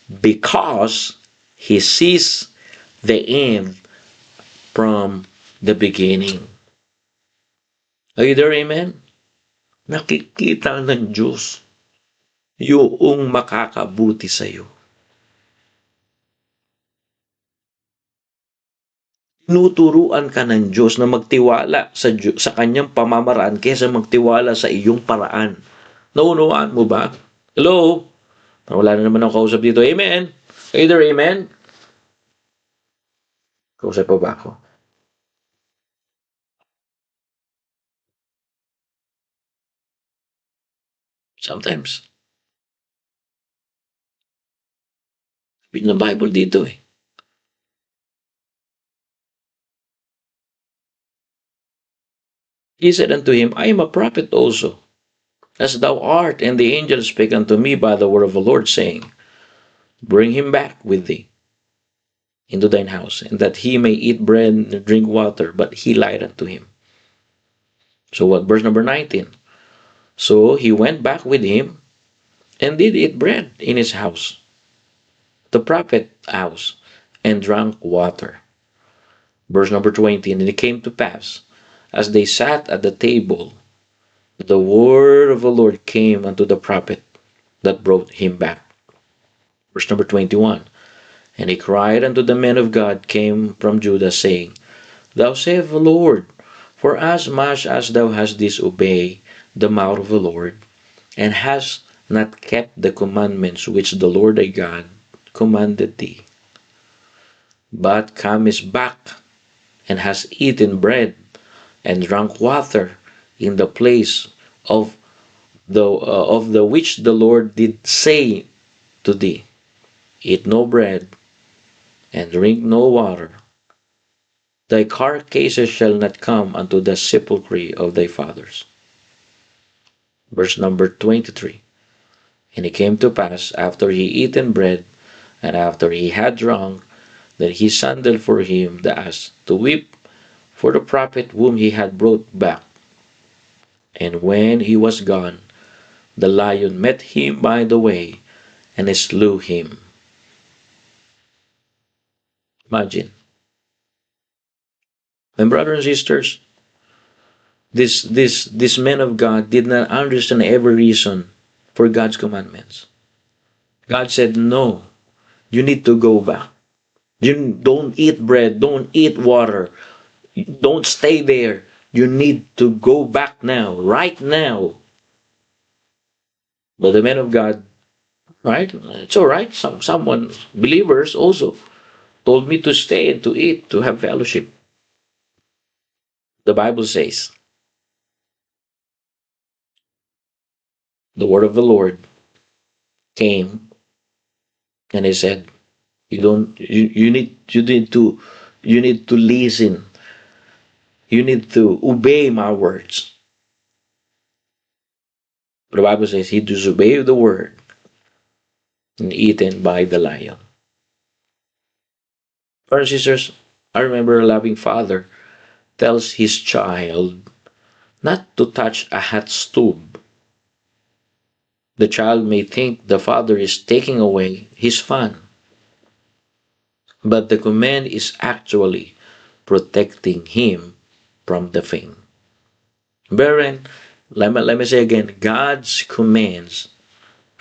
because He sees the end from the beginning. Are you there, amen? Nakikita ng Diyos yung makakabuti sa iyo. Tinuturuan ka ng Diyos na magtiwala sa kanyang pamamaraan kaysa magtiwala sa iyong paraan. Naunawaan mo ba? Hello? Wala na naman ang kausap dito. Amen? Either amen? Kausap pa ba ako? Sometimes. Sabi ng Bible dito eh. He said unto him, I am a prophet also, as thou art. And the angel spake unto me by the word of the Lord, saying, Bring him back with thee into thine house, and that he may eat bread and drink water. But he lied unto him. So what? Verse number 19. So he went back with him, and did eat bread in his house, the prophet's house, and drank water. Verse number 20. And it came to pass, as they sat at the table, the word of the Lord came unto the prophet that brought him back. Verse number 21. And he cried unto the men of God came from Judah, saying, Thus saith the Lord, for as much as thou hast disobeyed the mouth of the Lord, and hast not kept the commandments which the Lord thy God commanded thee, but camest back, and hast eaten bread, and drank water in the place of the which the Lord did say to thee, Eat no bread, and drink no water, thy carcasses shall not come unto the sepulchre of thy fathers. Verse number 23. And it came to pass, after he eaten bread, and after he had drunk, that he sandaled for him the ass to weep for the prophet whom he had brought back. And when he was gone, the lion met him by the way, and slew him. Imagine. My brothers and sisters, this man of God did not understand every reason for God's commandments. God said, no, you need to go back. You don't eat bread, don't eat water, don't stay there. You need to go back now, right now. But the man of God, right? It's all right. Someone, believers also, told me to stay and to eat, to have fellowship. The Bible says, the word of the Lord came, and he said, you need to listen. You need to obey my words. The Bible says he disobeyed the word and eaten by the lion. Brothers and sisters, I remember a loving father tells his child not to touch a hot stove. The child may think the father is taking away his fun, but the command is actually protecting him from the flame. Brethren, let me say again, God's commands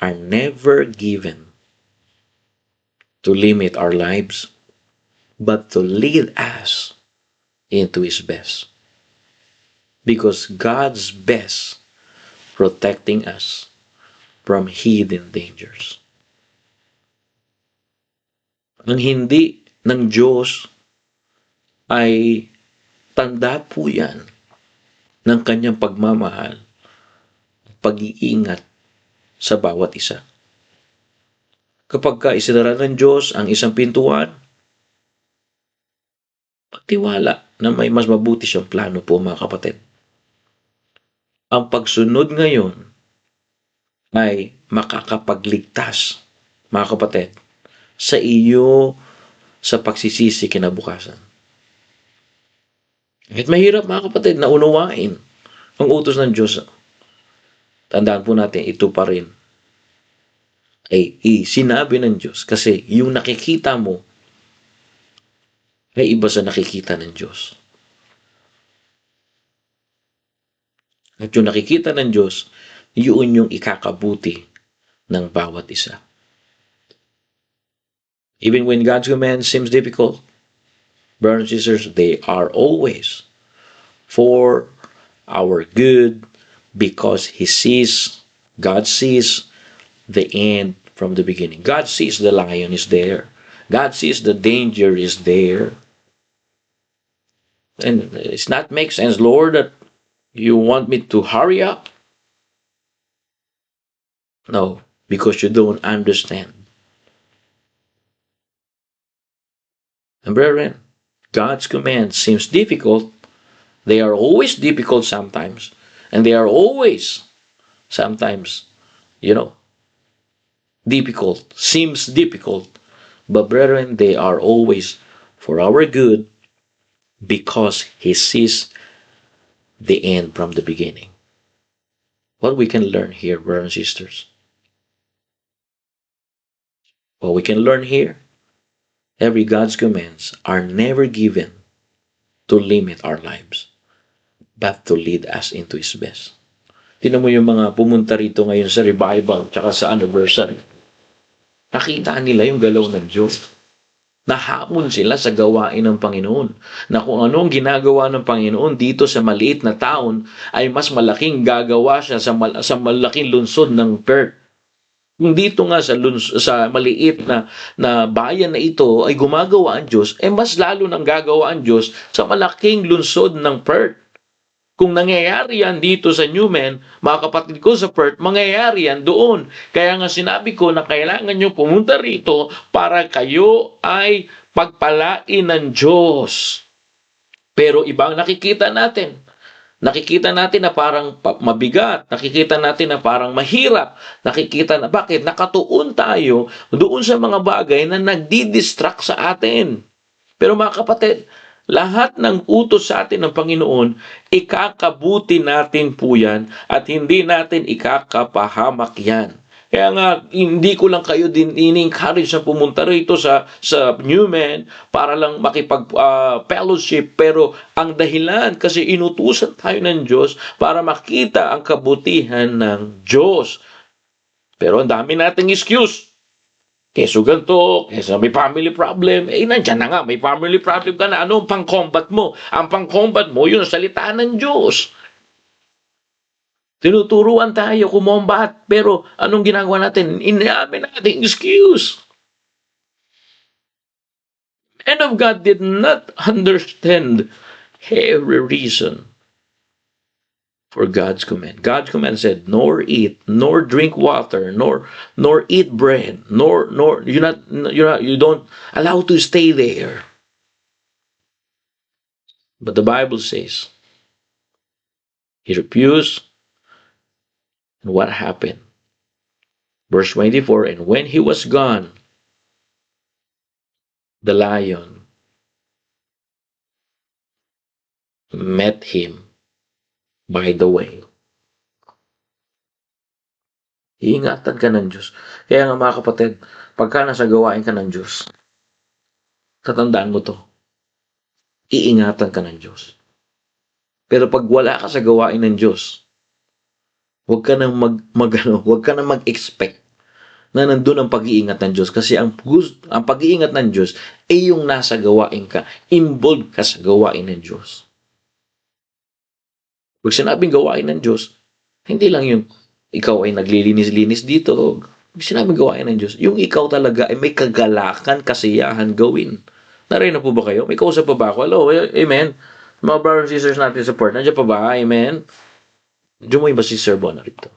are never given to limit our lives, but to lead us into His best. Because God's best protecting us from hidden dangers. Ang hindi ng Diyos ay tanda po yan ng kanyang pagmamahal, pag-iingat sa bawat isa. Kapag isinara ng Diyos ang isang pintuan, pagtiwala na may mas mabuti siyang plano po, mga kapatid. Ang pagsunod ngayon ay makakapagligtas, mga kapatid, sa iyo sa pagsisisi kinabukasan. Kahit mahirap, mga kapatid, na unawain ang utos ng Diyos, tandaan po natin, ito pa rin ay sinabi ng Diyos. Kasi yung nakikita mo ay iba sa nakikita ng Diyos. At yung nakikita ng Diyos, yun yung ikakabuti ng bawat isa. Even when God's command seems difficult, brothers and sisters, they are always for our good because God sees the end from the beginning. God sees the lion is there. God sees the danger is there. And it's not make sense, Lord, that you want me to hurry up. No, because you don't understand. And brethren, God's command seems difficult. They are always difficult sometimes. And they are always sometimes, difficult. Seems difficult. But brethren, they are always for our good because He sees the end from the beginning. What we can learn here, brothers and sisters? What we can learn here, every God's commands are never given to limit our lives, but to lead us into His best. Tingnan mo yung mga pumunta rito ngayon sa revival tsaka sa anniversary. Nakita nila yung galaw ng Diyos. Nahamon sila sa gawain ng Panginoon. Na kung anong ginagawa ng Panginoon dito sa maliit na town ay mas malaking gagawa siya sa malaking lungsod ng Perth. Kung dito nga sa maliit na bayan na ito ay gumagawa ang Diyos, mas lalo nang gagawa ang Diyos sa malaking lungsod ng Perth. Kung nangyayari yan dito sa Newman, mga kapatid ko sa Perth, mangyayari yan doon. Kaya nga sinabi ko na kailangan nyo pumunta rito para kayo ay pagpalain ng Diyos. Pero ibang nakikita natin. Nakikita natin na parang mabigat. Nakikita natin na parang mahirap. Nakikita na bakit? Nakatuon tayo doon sa mga bagay na nagdi-distract sa atin. Pero mga kapatid, lahat ng utos sa atin ng Panginoon, ikakabuti natin po yan at hindi natin ikakapahamak yan. Kaya nga, hindi ko lang kayo din in-encourage na pumunta rito sa Newman para lang makipag-fellowship. Pero ang dahilan, kasi inutusan tayo ng Diyos para makita ang kabutihan ng Diyos. Pero ang dami nating excuse. Keso ganito, keso may family problem. Nandyan na nga, may family problem ka na. Ano ang pang-combat mo? Ang pang-combat mo, yun ang salita ng Diyos. Tinuturuan tayo kumombat, pero anong ginagawa natin? Inamin natin excuse. Men of God did not understand every reason for God's command. God's command said, nor eat, nor drink water, nor eat bread, nor you don't allow to stay there. But the Bible says, he refused. And what happened? Verse 24, and when he was gone, the lion met him by the way. Iingatan ka ng Diyos. Kaya nga mga kapatid, pagka nasa gawain ka ng Diyos, tatandaan mo to, iingatan ka ng Diyos. Pero pag wala ka sa gawain ng Diyos, huwag ka nang mag-expect na nandun ang pag-iingat ng Diyos. Kasi ang pag-iingat ng Diyos ay yung nasa gawain ka. Involved ka sa gawain ng Diyos. Pag sinabing gawain ng Diyos, hindi lang yung ikaw ay naglilinis-linis dito. Pag sinabing gawain ng Diyos, yung ikaw talaga ay may kagalakan, kasiyahan gawin. Narinig na po ba kayo? May kausap pa ba ako? Hello, amen. Mga brothers and sisters natin sa support, nandiyan pa ba? Amen. Diyan mo iba si Sir Bona rito.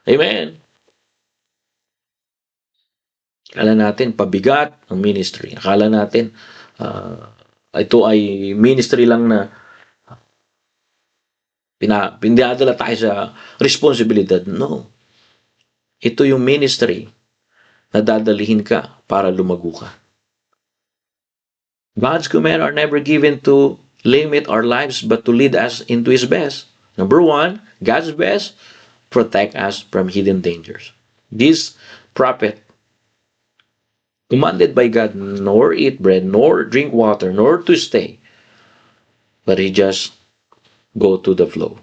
Amen. Akala natin, pabigat ang ministry. Akala natin, ito ay ministry lang na pinadala tayo sa responsibilidad. No. Ito yung ministry na dadalihin ka para lumago ka. God's commands are never given to limit our lives but to lead us into His best. Number one, God's best, protect us from hidden dangers. This prophet, commanded by God, nor eat bread, nor drink water, nor to stay, but he just go to the flow.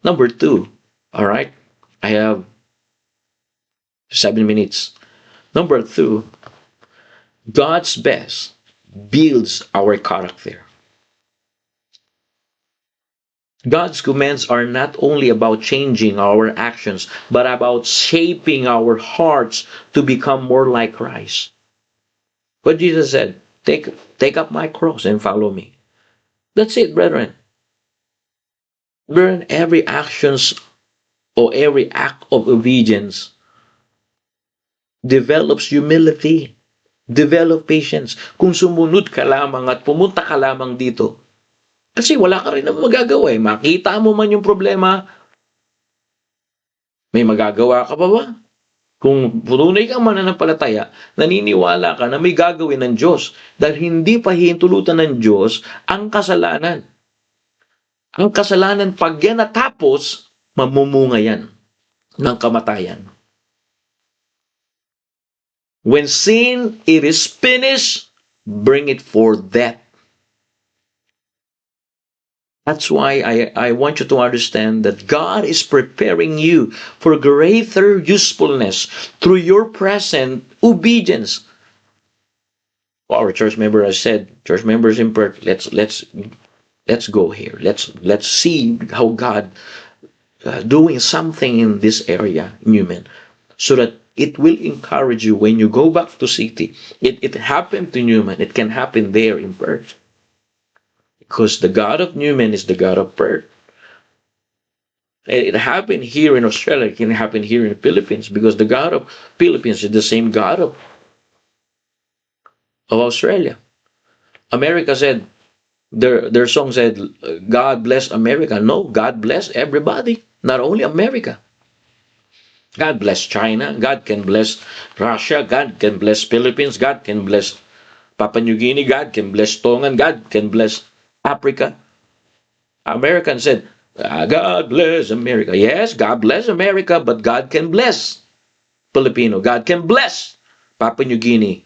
Number two, all right, I have 7 minutes. Number two, God's best builds our character. God's commands are not only about changing our actions, but about shaping our hearts to become more like Christ. What Jesus said, take up my cross and follow me. That's it, brethren. Brethren, every actions or every act of obedience develops humility, develop patience. Kung sumunod ka lamang at pumunta ka lamang dito, kasi wala ka rin naman magagawa eh. Makita mo man yung problema, may magagawa ka pa ba? Kung tunay kang mananampalataya, naniniwala ka na may gagawin ng Diyos dahil hindi pa hintulutan ng Diyos ang kasalanan. Ang kasalanan, pag yan natapos, mamumunga yan ng kamatayan. When sin, it is finished, bring it forth death. That's why I want you to understand that God is preparing you for greater usefulness through your present obedience. Our church member has said, church members in Perth, let's go here. Let's see how God doing something in this area, Newman, so that it will encourage you when you go back to city. It happened to Newman. It can happen there in Perth. Because the God of Newman is the God of Perth. It happened here in Australia. It can happen here in the Philippines because the God of Philippines is the same God of Australia. America said, their song said, God bless America. No, God bless everybody, not only America. God bless China. God can bless Russia. God can bless Philippines. God can bless Papua New Guinea. God can bless Tongan. God can bless Africa. Americans said, God bless America. Yes, God bless America, but God can bless Filipino. God can bless Papua New Guinea.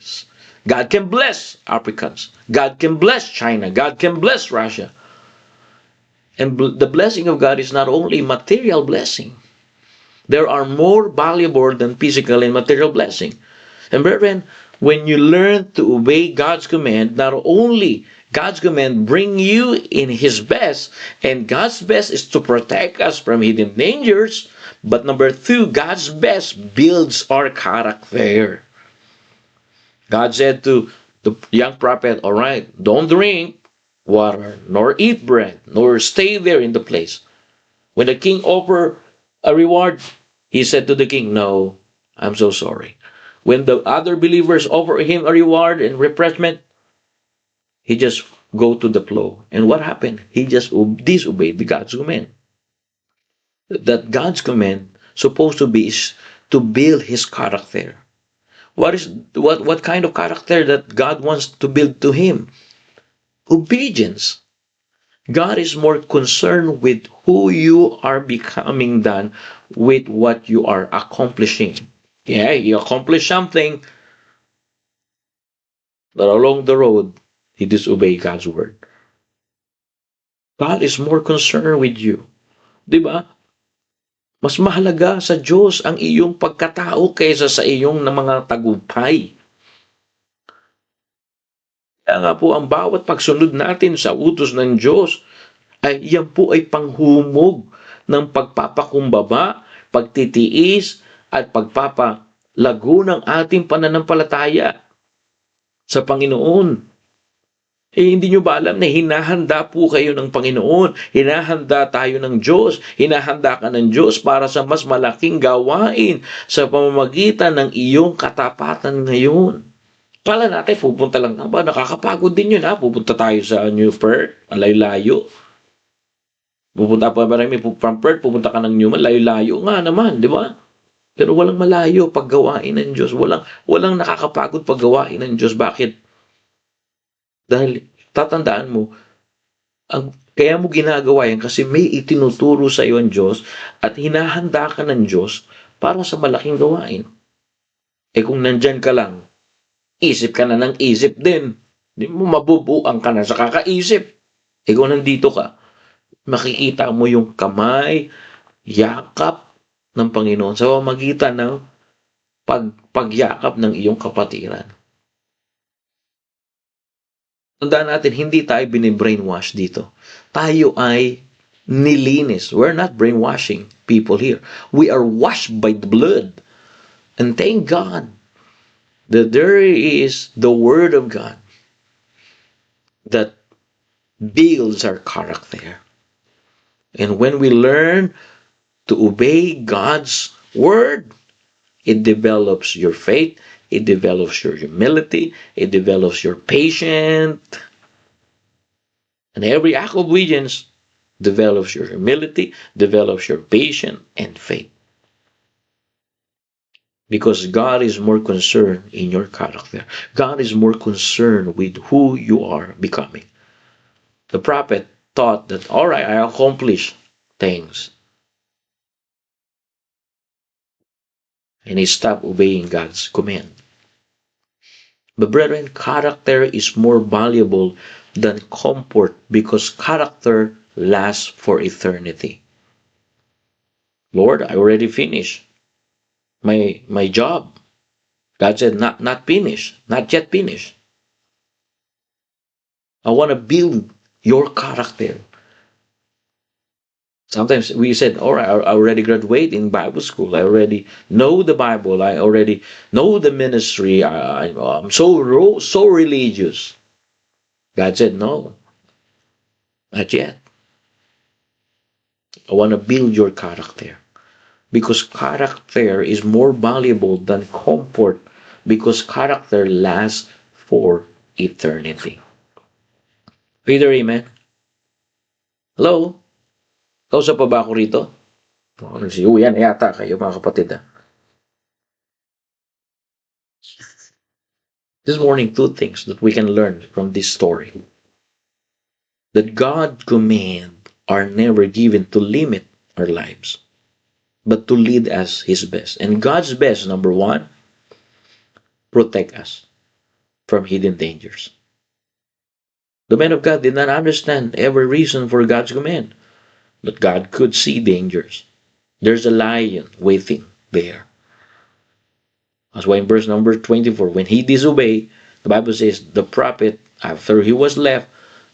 God can bless Africans. God can bless China. God can bless Russia. And the blessing of God is not only material blessing. There are more valuable than physical and material blessing. And brethren, when you learn to obey God's command, not only God's command bring you in His best, and God's best is to protect us from hidden dangers, but number two, God's best builds our character. God said to the young prophet, all right, don't drink water, nor eat bread, nor stay there in the place. When the king offered a reward, he said to the king, no, I'm so sorry. When the other believers offer him a reward and refreshment, he just go to the flow. And what happened? He just disobeyed the God's command. That God's command supposed to be is to build his character. What kind of character that God wants to build to him? Obedience. God is more concerned with who you are becoming than with what you are accomplishing. Yeah, you accomplish something, but along the road, he disobeyed God's word. God is more concerned with you. Diba? Mas mahalaga sa Diyos ang iyong pagkatao kaysa sa iyong mga tagumpay. Kaya nga po, ang bawat pagsunod natin sa utos ng Diyos, ay yan po ay panghumog ng pagpapakumbaba, pagtitiis, at pagpapalago ng ating pananampalataya sa Panginoon. Hindi nyo ba alam na hinahanda po kayo ng Panginoon? Hinahanda tayo ng Diyos. Hinahanda ka ng Diyos para sa mas malaking gawain sa pamamagitan ng iyong katapatan ngayon. Kala natin, pupunta lang ba? Nakakapagod din yun ha. Pupunta tayo sa New Perth, ang layo-layo. Pupunta pa marami from Perth, pupunta ka ng Newman, layo-layo nga naman, di ba? Pero walang malayo paggawain ng Diyos. Walang nakakapagod paggawain ng Diyos. Bakit? Dahil tatandaan mo, kaya mo ginagawa yan kasi may itinuturo sa iyo ang Diyos at hinahanda ka ng Diyos para sa malaking gawain. Kung nandyan ka lang, isip ka na ng isip din. Hindi mo mabubuang ka na sa kakaisip. Kung nandito ka, makikita mo yung kamay, yakap ng Panginoon sa pamamagitan ng pagyakap ng iyong kapatiran. Tandaan natin, hindi tayo binibrainwash dito. Tayo ay nilinis. We're not brainwashing people here. We are washed by the blood. And thank God that there is the Word of God that builds our character. And when we learn to obey God's Word, it develops your faith, it develops your humility, it develops your patience. And every act of obedience develops your humility, develops your patience and faith. Because God is more concerned in your character. God is more concerned with who you are becoming. The prophet thought that, all right, I accomplished things. And he stopped obeying God's command. But brethren, character is more valuable than comfort because character lasts for eternity. Lord, I already finished my job. God said, not finished, not yet finished. I want to build your character. Sometimes we said, all right, I already graduate in Bible school. I already know the Bible. I already know the ministry. I'm so religious. God said, no, not yet. I want to build your character. Because character is more valuable than comfort. Because character lasts for eternity. Peter, amen? Hello? Kausap pa ba ako rito? Yan yata kayo mga kapatid. This morning, two things that we can learn from this story. That God's commands are never given to limit our lives, but to lead us His best. And God's best, number one, protect us from hidden dangers. The men of God did not understand every reason for God's command. But God could see dangers. There's a lion waiting there. That's why in verse number 24, when he disobeyed, the Bible says the prophet, after he was left,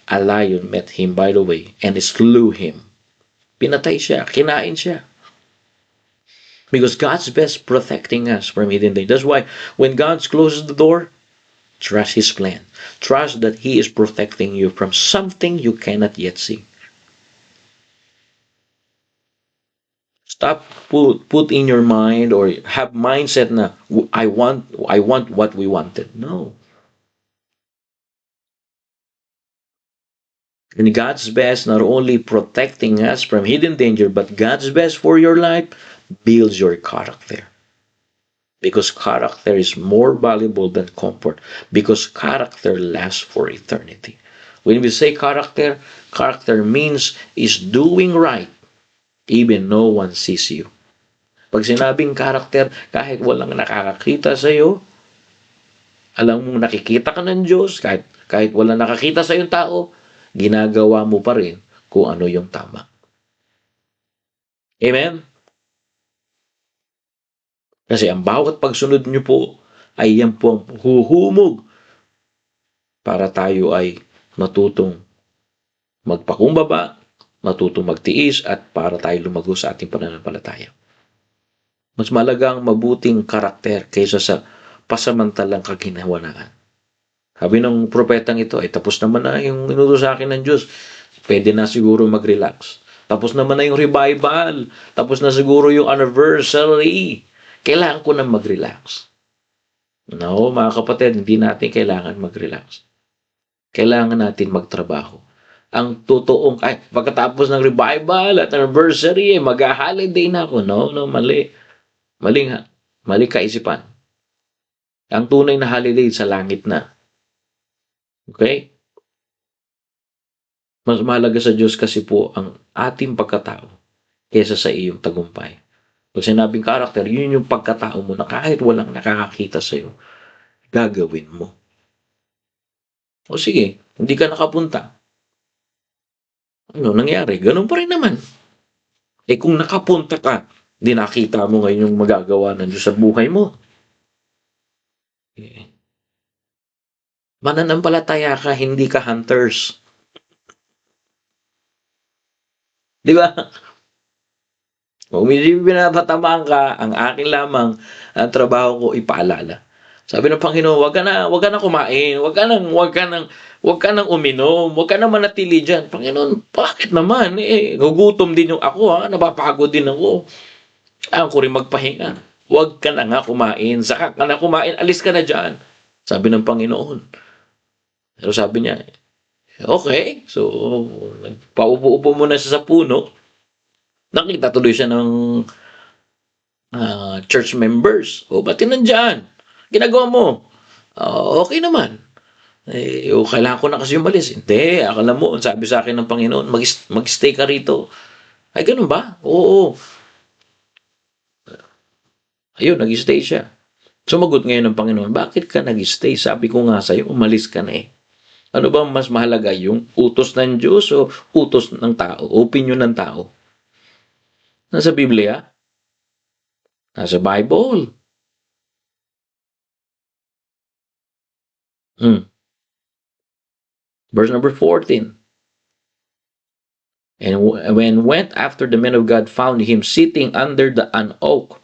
a lion met him by the way and slew him. Pinatay siya, kinain siya. Because God's best protecting us from hidden danger. That's why when God closes the door, trust His plan. Trust that He is protecting you from something you cannot yet see. Stop put in your mind or have mindset na I want what we wanted. No. And God's best not only protecting us from hidden danger, but God's best for your life builds your character. Because character is more valuable than comfort. Because character lasts for eternity. When we say character means is doing right even no one sees you. Pag sinabing character, kahit walang nakakakita sa iyo, alam mong nakikita ka ng Diyos, kahit walang nakakita sa yung tao, ginagawa mo pa rin kung ano yung tama. Amen? Kasi ang bawat pagsunod nyo po ay yan po ang huhumog para tayo ay matutong magpakumbaba, matutong magtiis at para tayo lumago sa ating pananampalataya. Mas malagang mabuting karakter kaysa sa pasamantalang kaginhawanan. Sabi ng propetang ito, ay tapos naman na yung inutos sa akin ng Diyos. Pwede na siguro mag-relax. Tapos naman na yung revival. Tapos na siguro yung anniversary. Kailangan ko na mag-relax. No, mga kapatid, hindi natin kailangan mag-relax. Kailangan natin magtrabaho. Ang totoong, pagkatapos ng revival at anniversary, mag-holiday na ako. No, mali. Mali kaisipan. Ang tunay na holiday sa langit na. Okay? Mas mahalaga sa Diyos kasi po ang ating pagkatao kaysa sa iyong tagumpay. Pag sinabing karakter, yun yung pagkatao mo na kahit walang nakakakita sa iyo, gagawin mo. O sige, hindi ka nakapunta. Ano nangyari? Ganun pa rin naman. Kung nakapunta ka, di nakita mo ngayon yung magagawa ng Diyos sa buhay mo. Mananampalataya ka, hindi ka hunters. Di ba? Kung hindi pinapatamaan ka, ang akin lamang ang trabaho ko ipaalala. Sabi ng Panginoon, wag ka na kumain, wag ka nang uminom, wag ka na manatili diyan. Panginoon, bakit naman? Gugutom din yung ako, napapagod din ako. Ayaw ko rin magpahinga. Wag ka na nga kumain, saka ka na kumain, alis ka na diyan. Sabi ng Panginoon. Pero sabi niya, okay, so paupo-upo muna siya sa puno. Nakita tuloy siya ng church members. O, ba't nandyan? Ginagawa mo? Okay naman. Kailangan ko na kasi umalis. Hindi, akala mo, sabi sa akin ng Panginoon, mag-stay ka rito. Ay, ganun ba? Oo. Ayun, nag-stay siya. Sumagot ngayon ng Panginoon, bakit ka nag-stay? Sabi ko nga sa'yo, umalis ka na eh. Ano ba mas mahalaga, yung utos ng Diyos o utos ng tao? Opinion ng tao? Nasa Biblia? Nasa Bible? Verse number 14. And when went after the men of God found him sitting under an oak,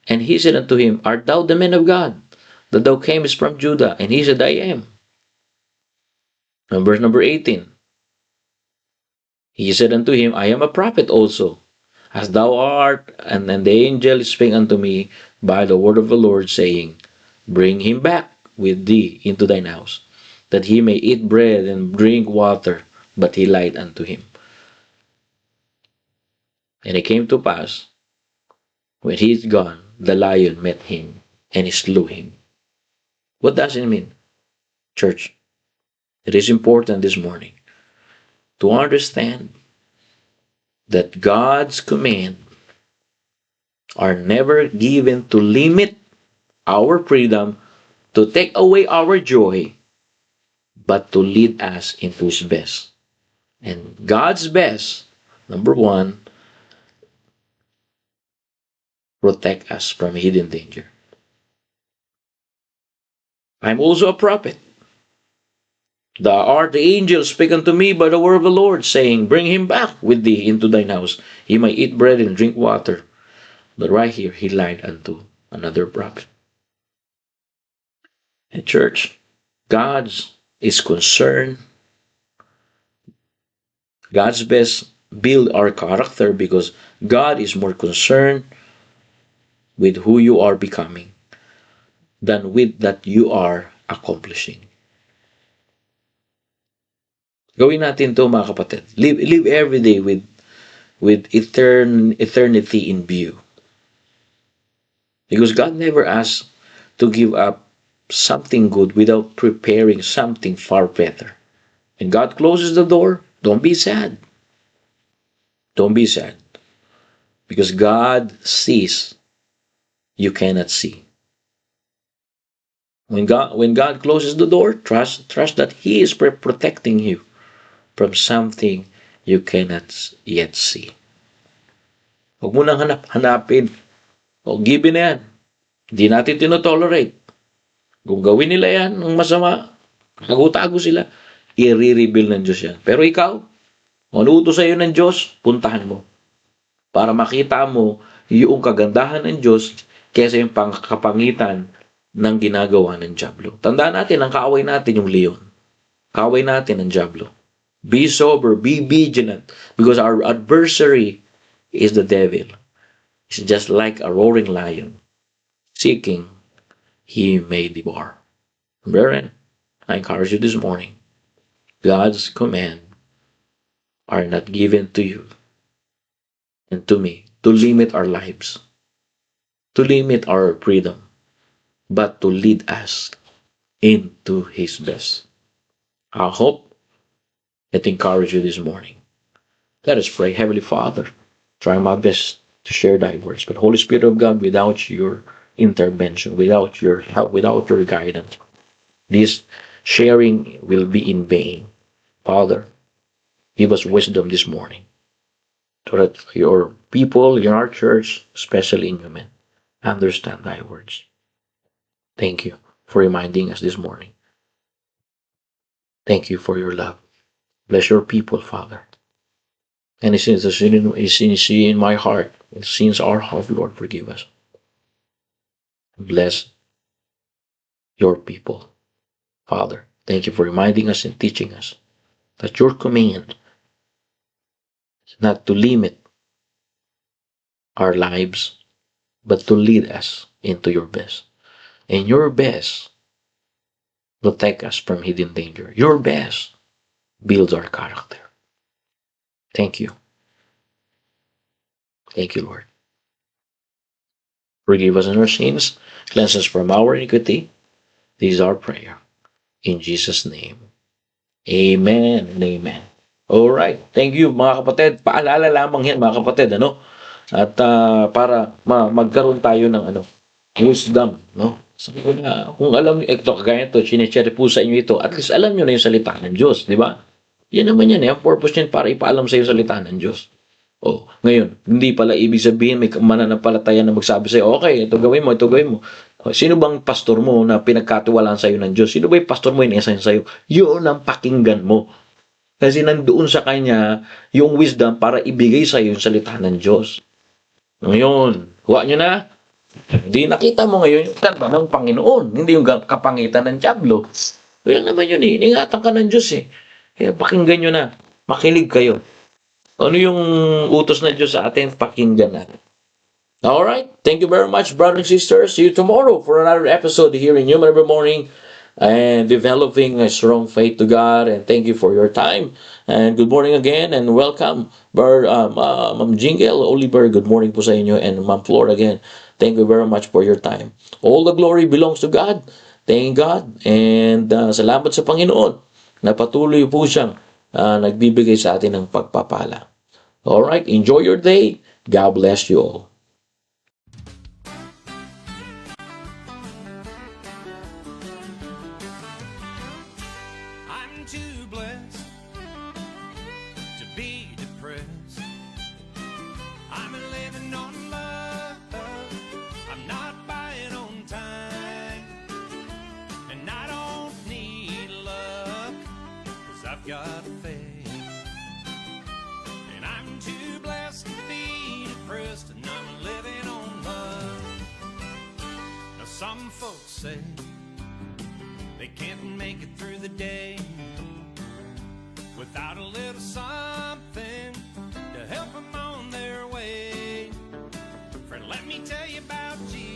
and he said unto him, Art thou the man of God, that thou camest from Judah? And he said, I am. And verse number 18. He said unto him, I am a prophet also, as thou art. And then the angel spake unto me by the word of the Lord, saying, Bring him back with thee into thine house, that he may eat bread and drink water. But he lied unto him. And it came to pass, when he is gone, the lion met him, and he slew him. What does it mean, church? It is important this morning to understand that God's command are never given to limit our freedom, to take away our joy, but to lead us into His best. And God's best, number one, protect us from hidden danger. I'm also a prophet. The angel spake unto me by the word of the Lord, saying, Bring him back with thee into thine house. He may eat bread and drink water. But right here, he lied unto another prophet. And church, God is concerned. God's best build our character, because God is more concerned with who you are becoming than with that you are accomplishing. Gawin natin to, mga kapatid. Live every day with eternity in view. Because God never asks to give up something good without preparing something far better. And God closes the door, don't be sad. Don't be sad. Because God sees you cannot see. When God closes the door, trust that He is protecting you from something you cannot yet see. Huwag mo nang hanapin. O, given na yan. Hindi natin tinotolerate. Kung gawin nila yan ng masama, nagutago sila, i-reveal ng Diyos yan. Pero ikaw, manuto sa iyo ng Diyos, puntahan mo. Para makita mo yung kagandahan ng Diyos kaysa yung kapangitan ng ginagawa ng Diablo. Tandaan natin, ang kaaway natin yung leon. Kaaway natin ang Diablo. Be sober, be vigilant, because our adversary is the devil. It's just like a roaring lion, seeking he may devour. Brethren, I encourage you this morning, God's command are not given to you and to me to limit our lives, to limit our freedom, but to lead us into His best. I hope that encourage you this morning. Let us pray. Heavenly Father, try my best to share thy words, but Holy Spirit of God, without your intervention, without your help, without your guidance, this sharing will be in vain. Father, give us wisdom this morning, so that your people in our church, especially in women, understand thy words. Thank you for reminding us this morning Thank you for your love. Bless your people, Father. And it seems the sin is in my heart. It seems our heart, Lord, forgive us. Bless your people, Father. Thank you for reminding us and teaching us that your command is not to limit our lives, but to lead us into your best. And your best protect us from hidden danger. Your best builds our character. Thank you. Thank you, Lord. Forgive us our sins. Cleanse us from our iniquity. This is our prayer. In Jesus' name. Amen and amen. Alright. Thank you, mga kapatid. Paalala lamang yan, mga kapatid. Ano? At para magkaroon tayo ng wisdom. No? Sabi ko na, kung alam niyo, ito, kagaya ito, sinishare po sa inyo ito, at least alam niyo na yung salita ng Diyos. Di ba? Yan naman yan. Ang purpose niyan para ipaalam sa iyo salita ng Diyos. Oh, ngayon, hindi pala ibig sabihin may mananampalataya na magsabi sa'yo, okay, ito gawin mo, ito gawin mo. Sino bang pastor mo na pinagkatiwalaan sa'yo ng Diyos? Sino ba yung pastor mo in-assign sa'yo? Yun ang pakinggan mo. Kasi nandoon sa kanya yung wisdom para ibigay sa'yo yung salita ng Diyos. Ngayon, kuha nyo na. Hindi nakita mo ngayon yung salita ng Panginoon. Hindi yung kapangitan ng Diablo. Kaya naman yun eh. Ingatan ka ng Diyos eh. Kaya pakinggan nyo na. Makinig kayo. Ano yung utos na Diyos sa atin? Pakinggan natin. Alright. Thank you very much, brothers and sisters. See you tomorrow for another episode here in Human Every Morning and developing a strong faith to God. And thank you for your time. And good morning again and welcome, Ma'am Jingle, Oliver. Good morning po sa inyo. And Ma'am Flor again. Thank you very much for your time. All the glory belongs to God. Thank God. And salamat sa Panginoon na patuloy po siyang nagbibigay sa atin ng pagpapala. Alright, enjoy your day. God bless you all. I'm too blessed to be depressed. I'm living on love. I'm not buying on time. And I don't need luck, 'cause I've got faith. And I'm too blessed to be depressed, and I'm living on love. Now some folks say they can't make it through the day without a little something to help them on their way. Friend, let me tell you about Jesus.